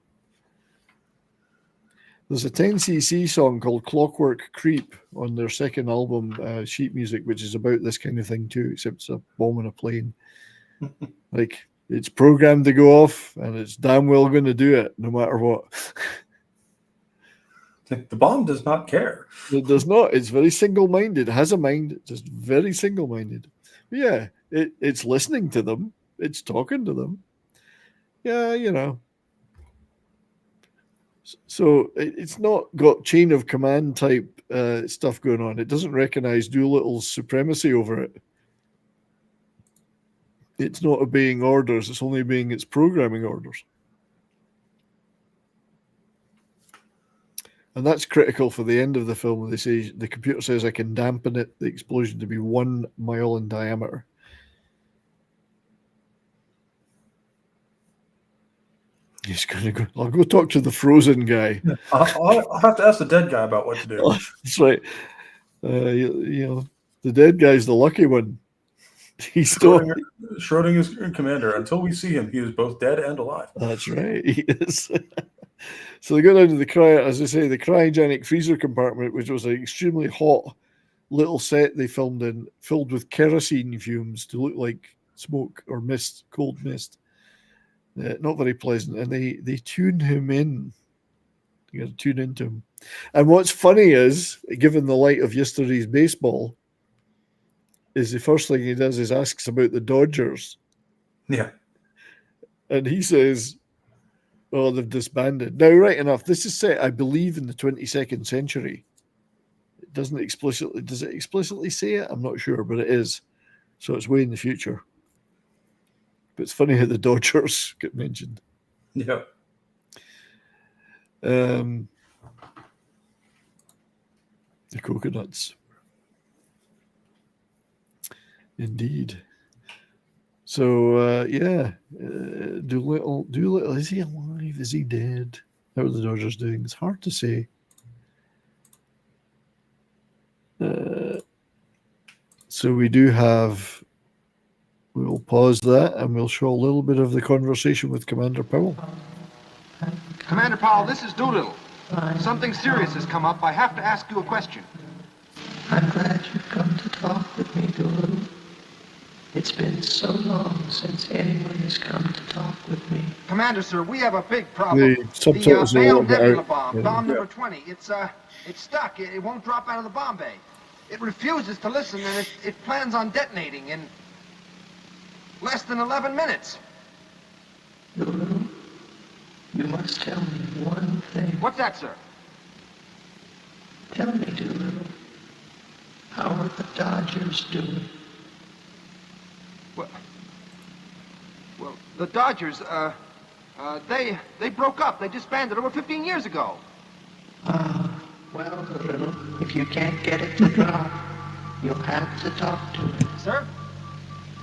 There's a 10cc song called Clockwork Creep on their second album, Sheet Music, which is about this kind of thing too, except it's a bomb in a plane. Like, it's programmed to go off, and it's damn well going to do it, no matter what. The bomb does not care. It does not. It's very single-minded. It has a mind, just very single-minded. But yeah, it's listening to them. It's talking to them. Yeah, you know. So it's not got chain of command type stuff going on. It doesn't recognize Doolittle's supremacy over it. It's not obeying orders. It's only obeying its programming orders. And that's critical for the end of the film. They say the computer says I can dampen the explosion to be 1 mile in diameter. He's going to go. I'll go talk to the frozen guy. I'll have to ask the dead guy about what to do. That's right. You know, the dead guy's the lucky one. He's still Schrodinger's commander. Until we see him, he is both dead and alive. That's right. He is. So they go down to the cryogenic freezer compartment, which was an extremely hot little set they filmed in, filled with kerosene fumes to look like smoke or mist, cold mist. Not very pleasant. And they tune him in. You got to tune into him. And what's funny is, given the light of yesterday's baseball, is the first thing he does is asks about the Dodgers. Yeah. And he says, oh, they've disbanded. Now, right enough, this is set, I believe, in the 22nd century. It doesn't explicitly, does it explicitly say it? I'm not sure, but it is. So it's way in the future. But it's funny how the Dodgers get mentioned. Yeah. The coconuts. Indeed. So, Doolittle, is he alive? Is he dead? How are the Dodgers doing? It's hard to say. So we do have, we'll pause that and we'll show a little bit of the conversation with Commander Powell. Commander Powell, this is Doolittle. Something serious has come up. I have to ask you a question. I'm glad you've come to talk with me, Doolittle. It's been so long since anyone has come to talk with me. Commander, sir, we have a big problem. The subtitles are a little Bail bit Nebula out. bomb, bomb number 20. It's stuck. It won't drop out of the bomb bay. It refuses to listen, and it plans on detonating in less than 11 minutes. Doolittle, you must tell me one thing. What's that, sir? Tell me, Doolittle, how are the Dodgers doing? Well, the Dodgers, they broke up. They disbanded over 15 years ago. Well, Doolittle, if you can't get it to drop, you'll have to talk to it. Sir?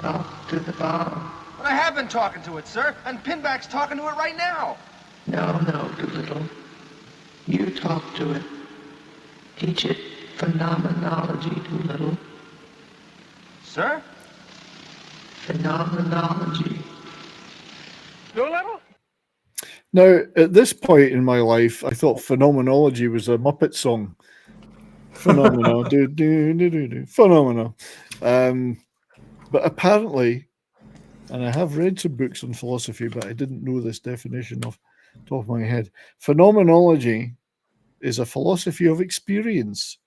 Talk to the bomb. But I have been talking to it, sir, and Pinback's talking to it right now. No, Doolittle. You talk to it. Teach it phenomenology, Doolittle. Sir? Phenomenology. Doolittle? Now, at this point in my life, I thought phenomenology was a Muppet song. Phenomena, phenomena. But apparently, and I have read some books on philosophy, but I didn't know this definition off the top of my head. Phenomenology is a philosophy of experience.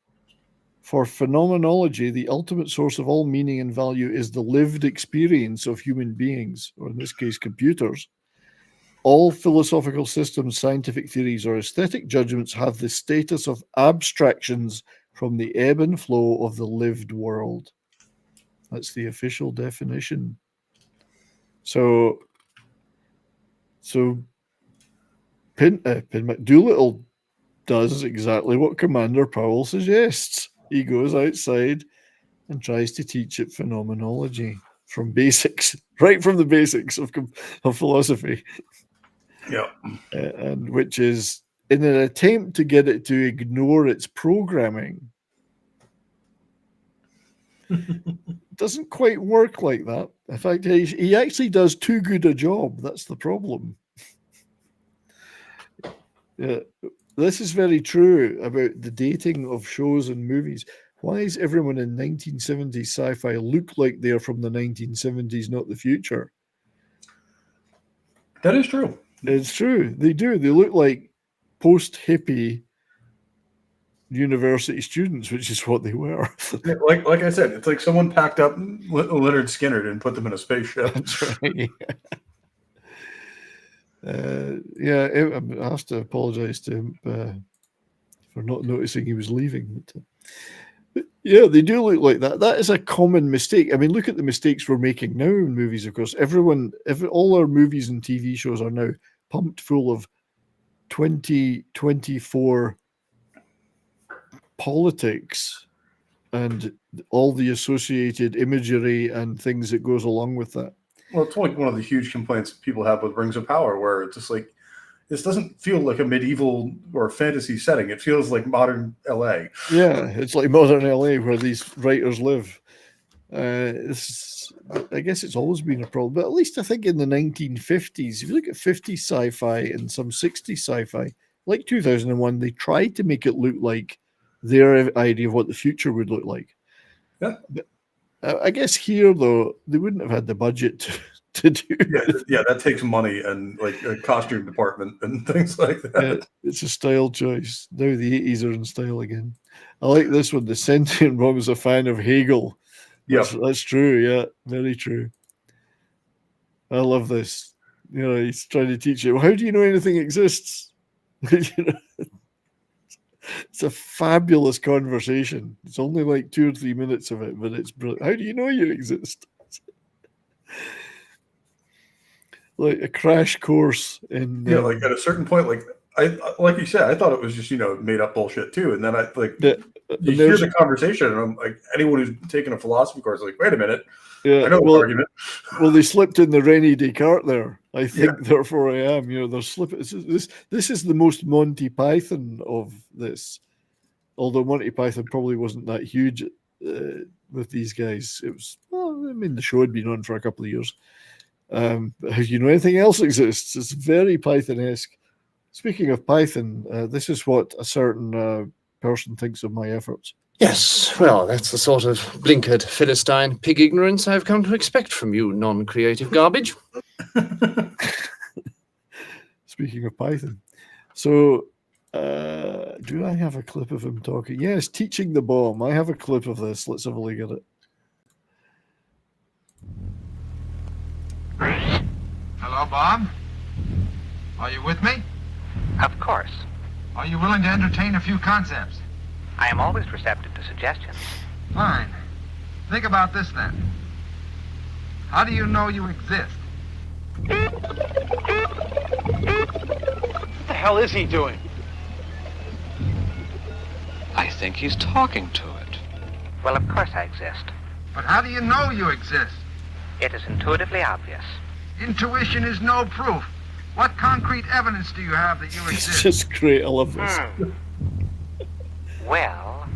For phenomenology, the ultimate source of all meaning and value is the lived experience of human beings, or in this case, computers. All philosophical systems, scientific theories, or aesthetic judgments have the status of abstractions from the ebb and flow of the lived world. That's the official definition. So Doolittle does exactly what Commander Powell suggests. He goes outside and tries to teach it phenomenology from basics, right from the basics of philosophy. Yeah. And which is in an attempt to get it to ignore its programming. It doesn't quite work like that. In fact, he actually does too good a job. That's the problem. Yeah. this is very true about the dating of shows and movies. Why is everyone in 1970s sci-fi look like they're from the 1970s, not the future? That is true. It's true. They do. They look like post-hippie university students, which is what they were. like I said, it's like someone packed up Leonard Skinner and put them in a spaceship. That's right. Yeah, I have to apologize to him for not noticing he was leaving. But yeah, they do look like that. That is a common mistake. I mean, look at the mistakes we're making now in movies. Of course, all our movies and TV shows are now pumped full of 2024 politics and all the associated imagery and things that goes along with that. Well, it's like one of the huge complaints people have with Rings of Power, where it's just like, this doesn't feel like a medieval or fantasy setting. It feels like modern LA. Yeah, it's like modern LA where these writers live. I guess it's always been a problem, but at least I think in the 1950s, if you look at 50s sci-fi and some 60s sci-fi, like 2001, they tried to make it look like their idea of what the future would look like. Yeah. But I guess here, though, they wouldn't have had the budget to do. Yeah, that takes money and like a costume department and things like that. Yeah, it's a style choice. Now the 80s are in style again. I like this one. The sentient Rob is a fan of Hegel. That's true. Yeah, very true. I love this. You know, he's trying to teach you. Well, how do you know anything exists? It's a fabulous conversation. It's only like 2 or 3 minutes of it, but it's brilliant. How do you know you exist? Like a crash course in. Yeah, like at a certain point, like you said, I thought it was just made up bullshit too, and then you hear the conversation, and I'm like, anyone who's taken a philosophy course, like, wait a minute, I know the argument. Well, they slipped in the René Descartes there. I think, therefore I am. They're slipping. This is the most Monty Python of this. Although Monty Python probably wasn't that huge with these guys. It was. Well, I mean, the show had been on for a couple of years. How do you know anything else exists? It's very Python-esque. Speaking of Python, this is what a certain person thinks of my efforts. Yes, well, that's the sort of blinkered Philistine pig ignorance I've come to expect from you non-creative garbage. Speaking of Python. So, do I have a clip of him talking? Yes, teaching the bomb. I have a clip of this. Let's have a look at it. Hello, Bob. Are you with me? Of course. Are you willing to entertain a few concepts? I am always receptive to suggestions. Fine. Think about this then. How do you know you exist? What the hell is he doing? I think he's talking to it. Well, of course I exist. But how do you know you exist? It is intuitively obvious. Intuition is no proof. What concrete evidence do you have that you exist? It's just great. I love this. Well,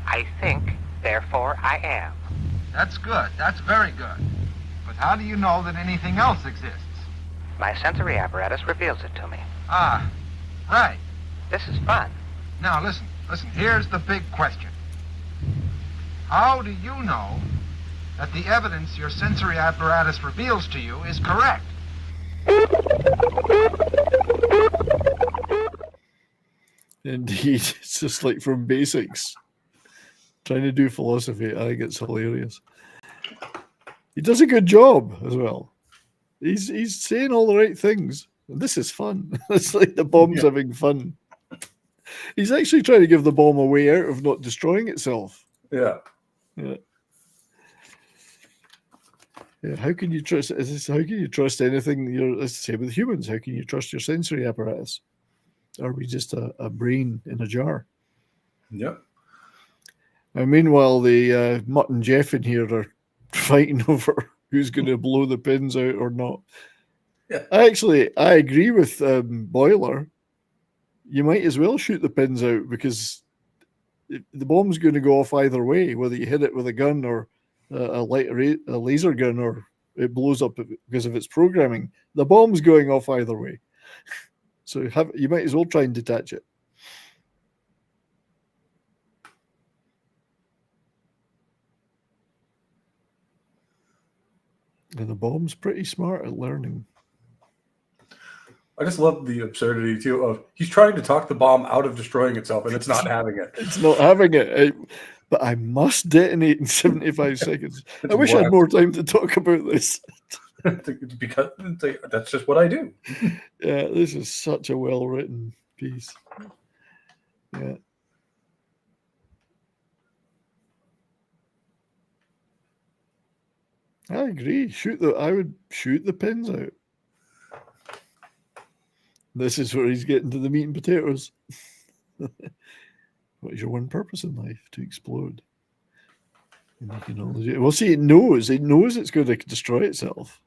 I think, therefore I am. That's good. That's very good. But how do you know that anything else exists? My sensory apparatus reveals it to me. Ah, right. This is fun. Now listen. Here's the big question. How do you know that the evidence your sensory apparatus reveals to you is correct? Indeed. It's just like from basics. Trying to do philosophy. I think it's hilarious. He does a good job as well. He's saying all the right things. This is fun. It's like the bomb's having fun. He's actually trying to give the bomb a way out of not destroying itself. Yeah. How can you trust? How can you trust anything? It's the same with humans. How can you trust your sensory apparatus? Are we just a brain in a jar? Yep. And meanwhile, the Mutt and Jeff in here are fighting over who's going to blow the pins out or not. Yeah. I agree with Boiler. You might as well shoot the pins out because the bomb's going to go off either way, whether you hit it with a gun or a laser gun, or it blows up because of its programming. The bomb's going off either way. So you might as well try and detach it. And the bomb's pretty smart at learning. I just love the absurdity, too, of he's trying to talk the bomb out of destroying itself, and it's not having it. It's not having it. But I must detonate in 75 seconds. I wish I had more time to talk about this. Because that's just what I do. Yeah, this is such a well-written piece. Yeah. I agree. I would shoot the pins out. This is where he's getting to the meat and potatoes. What is your one purpose in life? To explode. And you can only do it. Well, see, it knows it's going to destroy itself.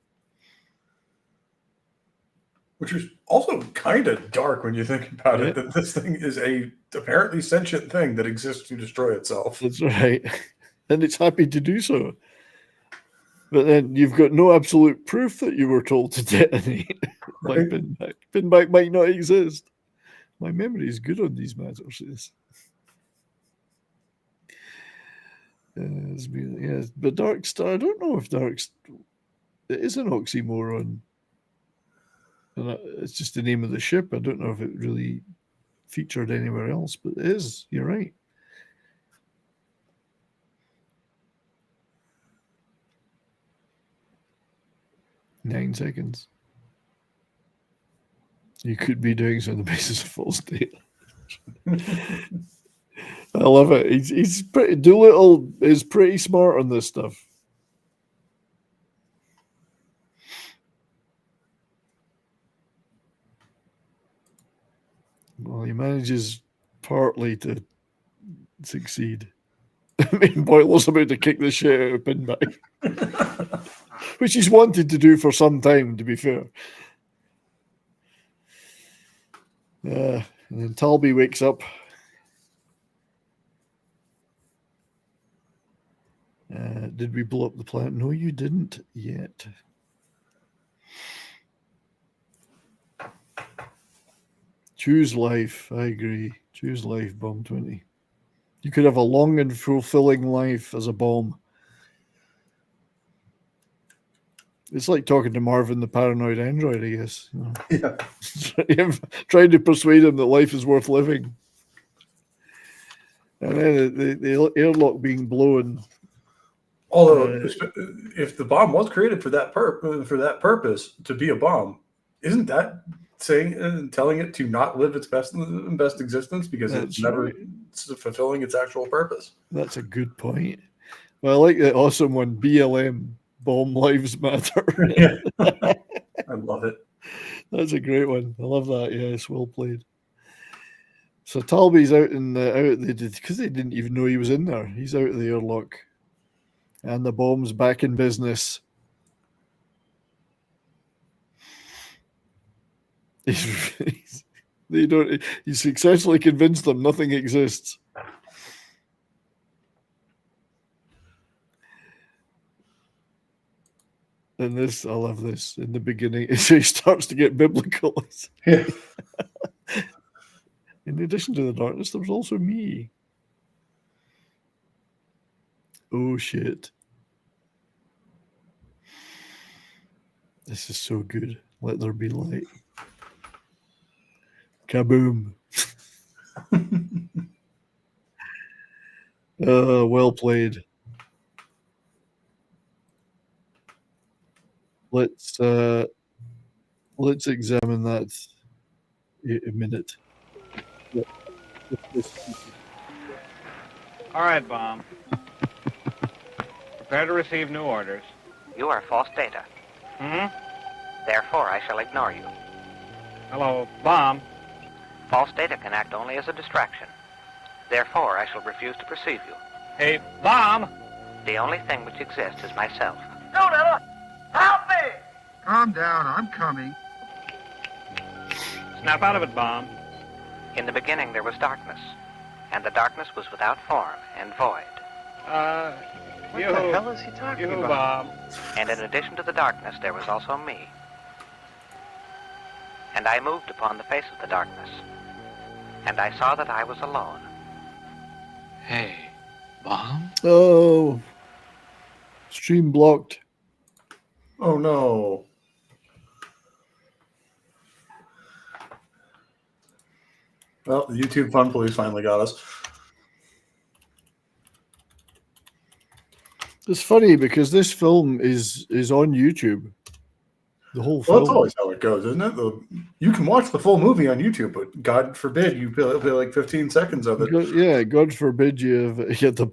Which is also kind of dark when you think about it, that this thing is a apparently sentient thing that exists to destroy itself. That's right. And it's happy to do so. But then you've got no absolute proof that you were told to detonate. Like pinback might not exist. My memory is good on these matters. Yes, but Dark Star, I don't know if it is an oxymoron. And it's just the name of the ship. I don't know if it really featured anywhere else, but it is. You're right. Nine seconds. You could be doing so on the basis of false data. I love it. He's pretty. Doolittle is pretty smart on this stuff. Well, he manages partly to succeed. I mean, Boiler's about to kick the shit out of Pinback, which he's wanted to do for some time, to be fair. And then Talby wakes up. Did we blow up the planet? No, you didn't yet. Choose life. I agree. Choose life, Bomb 20. You could have a long and fulfilling life as a bomb. It's like talking to Marvin, the paranoid android, I guess. Yeah. Trying to persuade him that life is worth living. And then the airlock being blown. Although, if the bomb was created for that purpose to be a bomb, isn't that telling it to not live its best existence because it's never fulfilling its actual purpose? That's a good point. Well, I like that awesome one, BLM, Bomb Lives Matter. I love it. That's a great one. I love that. Yes, well played. So Talby's out because they didn't even know he was in there. He's out of the airlock. And the bomb's back in business. He successfully convinced them nothing exists. And this, I love this in the beginning. So he starts to get biblical. Yeah. In addition to the darkness, there was also me. Oh shit. This is so good. Let there be light. Kaboom. Well played. Let's examine that a minute. All right, Bomb. Prepare to receive new orders. You are false data. Therefore, I shall ignore you. Hello, Bomb. False data can act only as a distraction. Therefore, I shall refuse to perceive you. Hey, Bomb! The only thing which exists is myself. Doolittle, help me! Calm down, I'm coming. Snap out of it, Bomb. In the beginning, there was darkness, and the darkness was without form and void. What the hell is he talking about? And in addition to the darkness, there was also me. and I moved upon the face of the darkness. And I saw that I was alone. Hey, bomb? Oh, stream blocked. Oh no. Well, the YouTube Fun Police finally got us. It's funny because this film is on YouTube. The whole film. Well, that's always how it goes, isn't it? You can watch the full movie on YouTube, but God forbid you play like 15 seconds of it. Yeah, God forbid you hit the.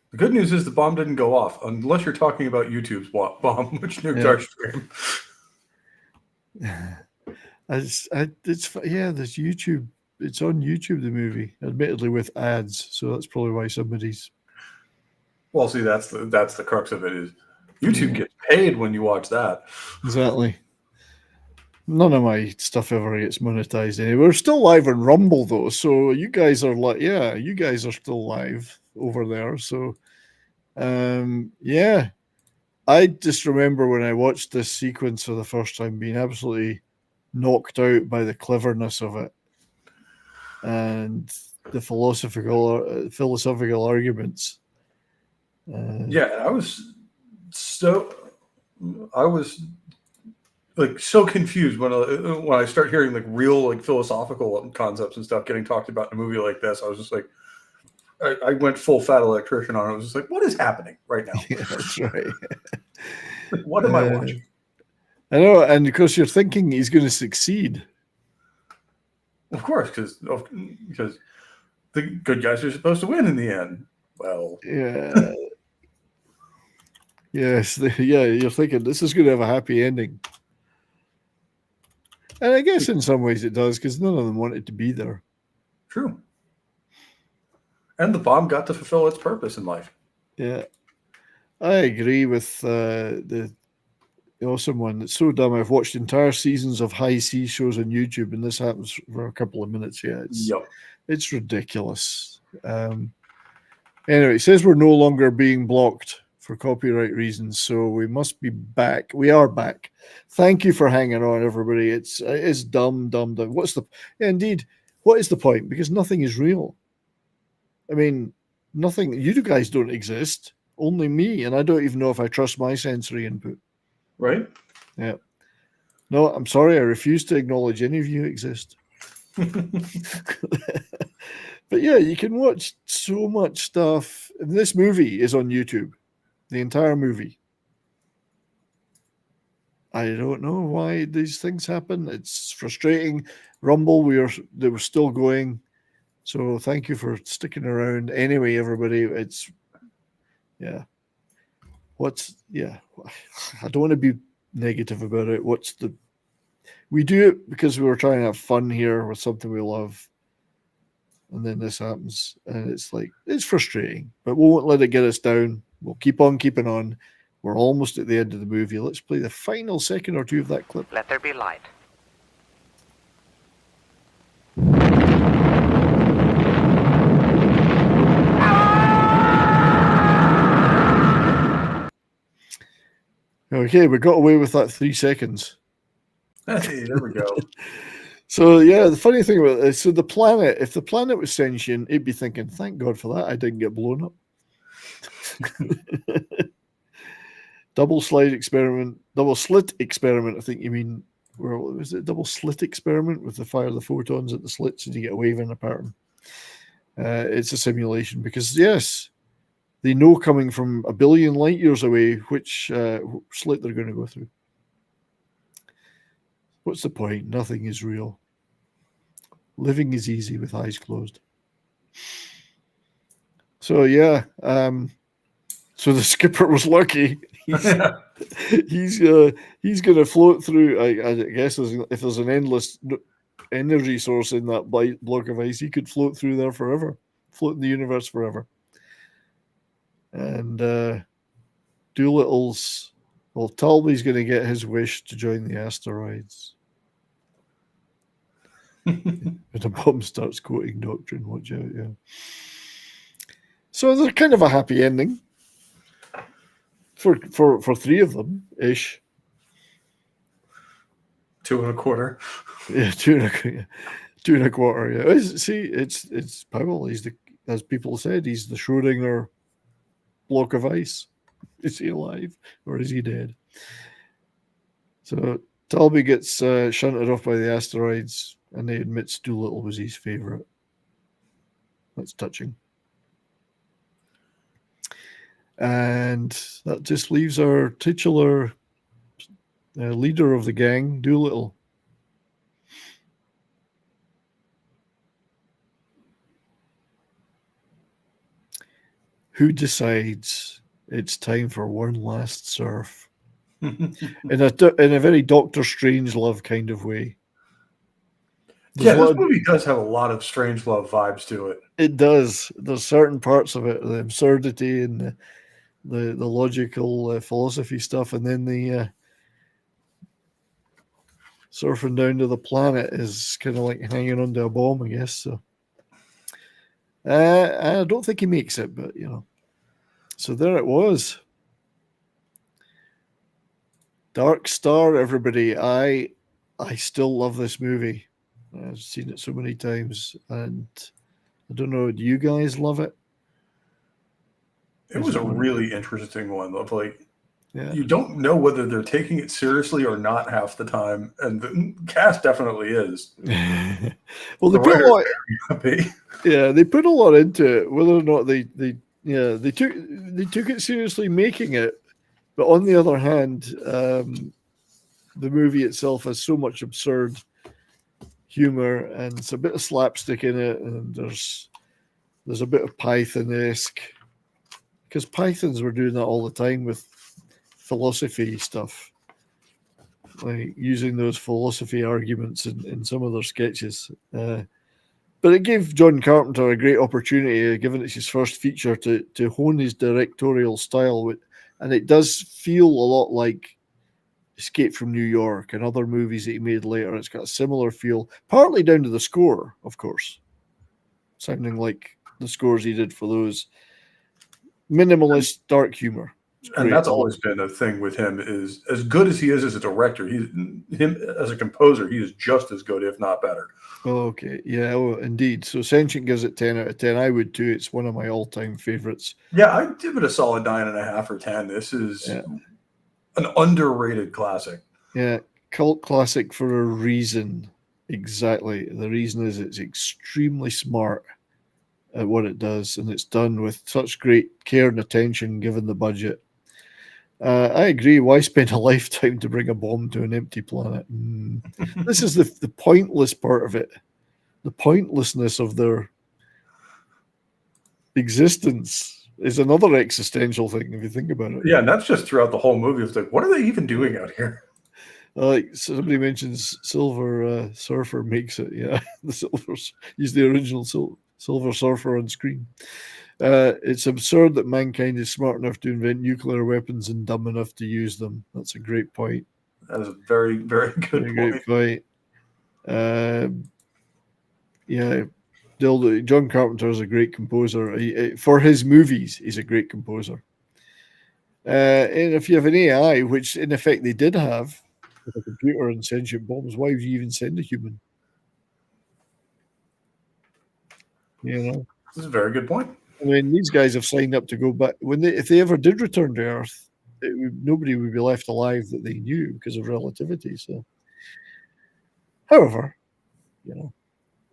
The good news is the bomb didn't go off, unless you're talking about YouTube's bomb, which nuked our stream. There's YouTube. It's on YouTube, the movie, admittedly with ads. So that's probably why somebody's. Well, see, that's the crux of it. Is YouTube gets paid when you watch that. Exactly. None of my stuff ever gets monetized anyway. We're still live on Rumble though, so you guys are you guys are still live over there. So, yeah, I just remember when I watched this sequence for the first time, being absolutely knocked out by the cleverness of it and the philosophical arguments. I was like so confused when I start hearing like real like philosophical concepts and stuff getting talked about in a movie like this. I was just like, I went full fat electrician on it. I was just like, what is happening right now? Yeah, that's right. Like, what am I watching? I know, and because you're thinking he's going to succeed. Of course, because the good guys are supposed to win in the end. Well, yeah. Yes, you're thinking this is going to have a happy ending. And I guess in some ways it does, because none of them wanted to be there. True. And the bomb got to fulfill its purpose in life. Yeah. I agree with the awesome one. It's so dumb. I've watched entire seasons of high C shows on YouTube, and this happens for a couple of minutes. Yeah, it's ridiculous. Anyway, it says we're no longer being blocked for copyright reasons, so we must be back. We are back. Thank you for hanging on, everybody. It's dumb. Indeed, what is the point? Because nothing is real. I mean, nothing. You guys don't exist. Only me, and I don't even know if I trust my sensory input. Right? Yeah. No, I'm sorry. I refuse to acknowledge any of you exist. But yeah, you can watch so much stuff. This movie is on YouTube. The entire movie. I don't know why these things happen. It's frustrating. Rumble, they were still going. So thank you for sticking around. Anyway, everybody, I don't want to be negative about it. We do it because we were trying to have fun here with something we love. And then this happens. And it's frustrating, but we won't let it get us down. We'll keep on keeping on. We're almost at the end of the movie. Let's play the final second or two of that clip. Let there be light. Okay, we got away with that 3 seconds. Hey, there we go. So yeah, the funny thing about this, so the planet, if the planet was sentient, it'd be thinking, thank God for that, I didn't get blown up. Double slit experiment, I think you mean. Where was it? Double slit experiment with the fire the photons at the slits and you get a waving pattern. It's a simulation because yes, they know coming from 1 billion light years away which slit they're going to go through. What's the point? Nothing is real. Living is easy with eyes closed. So yeah, so the skipper was lucky. He's going to float through. I guess if there's an endless energy source in that block of ice, he could float through there forever, float in the universe forever. And Doolittle's, well, Talby's going to get his wish to join the asteroids. When the bomb starts quoting doctrine, watch out, yeah. So they're kind of a happy ending. for three of them ish. 2 1/4. Yeah, 2 1/4. Yeah, it's Powell. He's the, as people said, he's the Schrodinger block of ice. Is he alive or is he dead? So Talby gets shunted off by the asteroids, and he admits Doolittle was his favorite. That's touching. And that just leaves our titular leader of the gang, Doolittle. Who decides it's time for one last surf? in a very Doctor Strangelove kind of way. This movie does have a lot of Strangelove vibes to it. It does. There's certain parts of it, the absurdity and the logical philosophy stuff, and then the surfing down to the planet is kind of like hanging onto a bomb, I guess. So I don't think he makes it, but So there it was. Dark Star, everybody. I still love this movie. I've seen it so many times, and I don't know. Do you guys love it? It was a really interesting one. You don't know whether they're taking it seriously or not half the time, and the cast definitely is. Well, they put a lot. Yeah, they put a lot into it. Whether or not they took it seriously making it, but on the other hand, the movie itself has so much absurd humor, and it's a bit of slapstick in it, and there's a bit of Python-esque, because Pythons were doing that all the time with philosophy stuff, like using those philosophy arguments in some of their sketches. But it gave John Carpenter a great opportunity, given it's his first feature, to hone his directorial style, and it does feel a lot like Escape from New York and other movies that he made later. It's got a similar feel, partly down to the score, of course, sounding like the scores he did for those. Minimalist dark humor. And that's always been a thing with him, is as good as he is as a director, him as a composer, he is just as good, if not better. Okay, yeah, indeed. So Sentient gives it 10 out of 10. I would too. It's one of my all-time favorites. Yeah, I'd give it a solid 9.5 or 10. This is an underrated classic. Yeah, cult classic for a reason. Exactly. The reason is it's extremely smart at what it does, and it's done with such great care and attention given the budget. I agree. Why spend a lifetime to bring a bomb to an empty planet? This is the pointless part of it. The pointlessness of their existence is another existential thing if you think about it. Yeah, and that's just throughout the whole movie. It's like, what are they even doing out here? Like somebody mentions Silver Surfer makes it. Yeah, the Silvers. He's the original Silver Surfer on screen. It's absurd that mankind is smart enough to invent nuclear weapons and dumb enough to use them. That's a great point. That is a very, very good Great point. Yeah, John Carpenter is a great composer. For his movies, he's a great composer. And if you have an AI, which in effect they did have with a computer and sentient bombs, why would you even send a human? This is a very good point. I mean, these guys have signed up to go back. If they ever did return to Earth, nobody would be left alive that they knew because of relativity. So, however,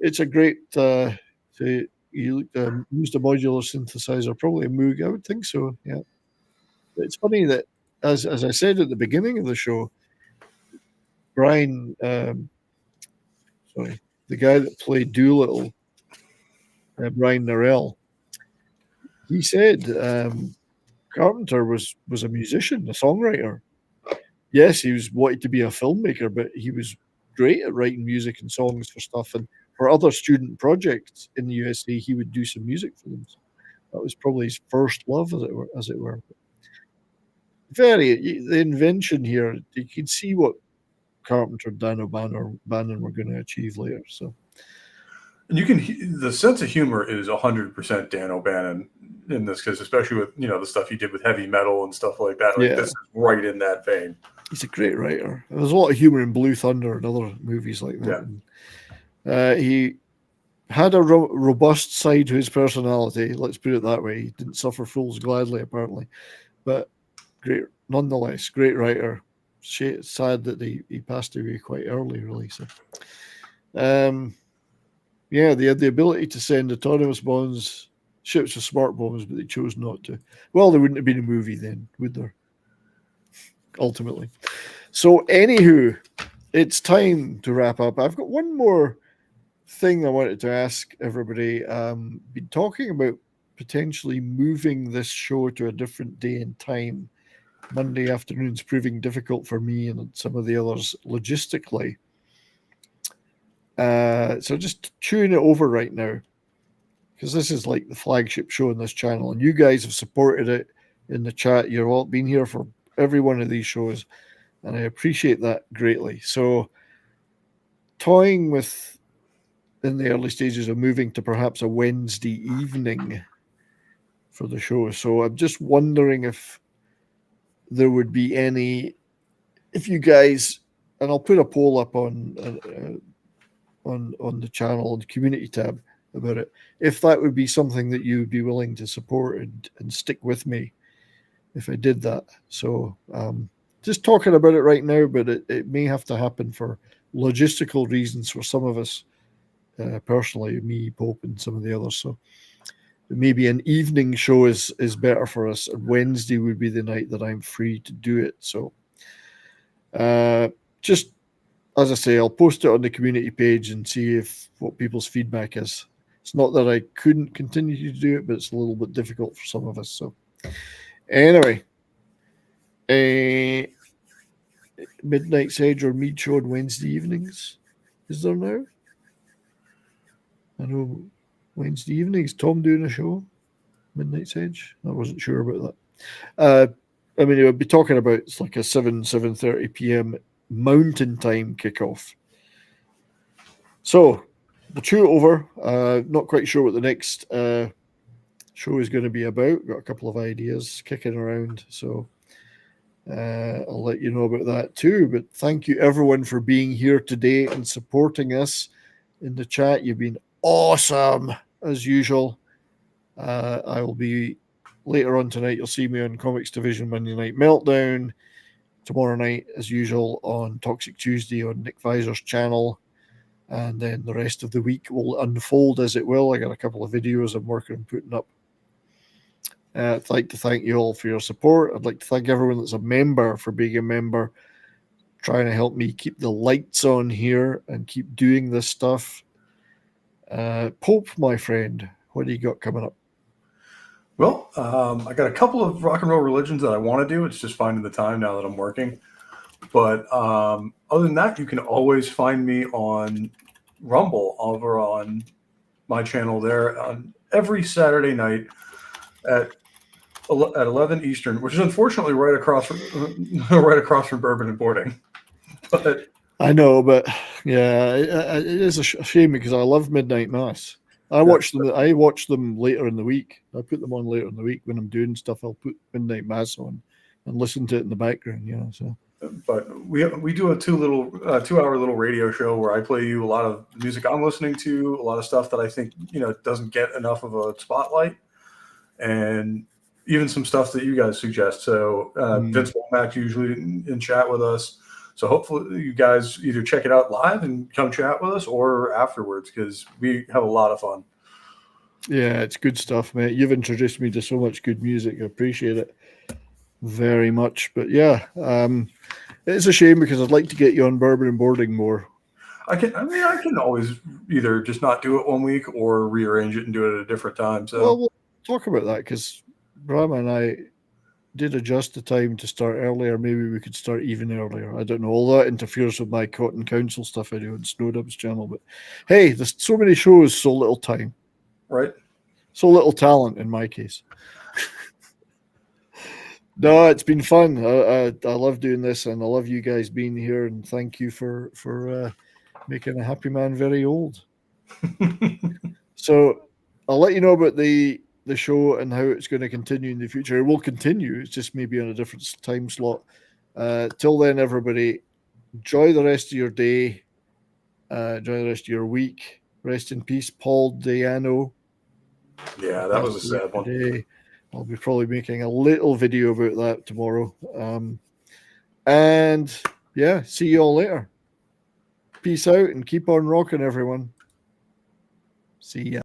it's a great. You used a modular synthesizer, probably a Moog. I would think so. Yeah. But it's funny that, as I said at the beginning of the show, Brian, the guy that played Doolittle, Brian Norrell, he said Carpenter was a musician, a songwriter. Yes, he wanted to be a filmmaker, but he was great at writing music and songs for stuff. And for other student projects in the USA, he would do some music for them. So that was probably his first love, as it were. The invention here, you can see what Carpenter, Dan O'Bannon were going to achieve later. So And you can the sense of humor is 100% Dan O'Bannon in this, because especially with the stuff he did with heavy metal and stuff like that. Like this is right in that vein. He's a great writer. There's a lot of humor in Blue Thunder and other movies like that. Yeah. He had a robust side to his personality. Let's put it that way. He didn't suffer fools gladly, apparently, but great, nonetheless, great writer. Sad that he passed away quite early, really. So, yeah, they had the ability to send autonomous ships with smart bombs, but they chose not to. Well, there wouldn't have been a movie then, would there? Ultimately. So, anywho, it's time to wrap up. I've got one more thing I wanted to ask everybody. Been talking about potentially moving this show to a different day and time. Monday afternoon's proving difficult for me and some of the others logistically. So just chewing it over right now, because this is like the flagship show on this channel, and you guys have supported it in the chat. You've all been here for every one of these shows, and I appreciate that greatly. So toying with, in the early stages of moving to perhaps a Wednesday evening for the show. So I'm just wondering if there would be any, if you guys, and I'll put a poll up on the channel and community tab about it, if that would be something that you would be willing to support and stick with me if I did that. So just talking about it right now, but it may have to happen for logistical reasons for some of us, personally, me, Pope, and some of the others. So maybe an evening show is better for us, and Wednesday would be the night that I'm free to do it. So just as I say, I'll post it on the community page and see what people's feedback is. It's not that I couldn't continue to do it, but it's a little bit difficult for some of us. So anyway, Midnight's Edge or Mead Show on Wednesday evenings. Is there now? I know Wednesday evenings, Tom doing a show, Midnight's Edge. I wasn't sure about that. I mean, it would be talking about it's like a 7:30 p.m. Mountain Time kickoff. So we'll chew it over. Not quite sure what the next show is going to be about. Got a couple of ideas kicking around, so I'll let you know about that too. But thank you everyone for being here today and supporting us in the chat. You've been awesome as usual. I will be later on tonight. You'll see me on Comics Division Monday Night Meltdown. Tomorrow night, as usual, on Toxic Tuesday on Nick Visor's channel. And then the rest of the week will unfold as it will. I got a couple of videos I'm working on putting up. I'd like to thank you all for your support. I'd like to thank everyone that's a member for being a member, trying to help me keep the lights on here and keep doing this stuff. Pope, my friend, what do you got coming up? Well, I got a couple of rock and roll religions that I want to do. It's just finding the time now that I'm working. But other than that, you can always find me on Rumble over on my channel there on every Saturday night at 11 Eastern, which is unfortunately right across from Bourbon and Boarding. But I know, but yeah, it is a shame because I love Midnight Mass. I watch them later in the week. I put them on later in the week when I'm doing stuff. I'll put Midnight Mass on and listen to it in the background. So. But we do a 2-hour little radio show where I play you a lot of music I'm listening to, a lot of stuff that I think doesn't get enough of a spotlight, and even some stuff that you guys suggest. So Vince Womack usually in chat with us. So hopefully you guys either check it out live and come chat with us or afterwards, because we have a lot of fun. Yeah, it's good stuff, mate. You've introduced me to so much good music. I appreciate it very much. But yeah, it's a shame because I'd like to get you on Bourbon and Boarding more. I can always either just not do it one week or rearrange it and do it at a different time. So we'll talk about that because Brahma and I did adjust the time to start earlier. Maybe we could start even earlier. I don't know. All that interferes with my Cotton Council stuff I do on Snowdub's channel. But hey, there's so many shows, so little time. Right. So little talent in my case. No, it's been fun. I love doing this, and I love you guys being here. And thank you for making a happy man very old. So I'll let you know about the show and how it's going to continue in the future. It will continue. It's just maybe on a different time slot. Till then, everybody, enjoy the rest of your day. Enjoy the rest of your week. Rest in peace, Paul Diano. Yeah, that was a sad one. Today. I'll be probably making a little video about that tomorrow. And yeah, see you all later. Peace out and keep on rocking, everyone. See ya.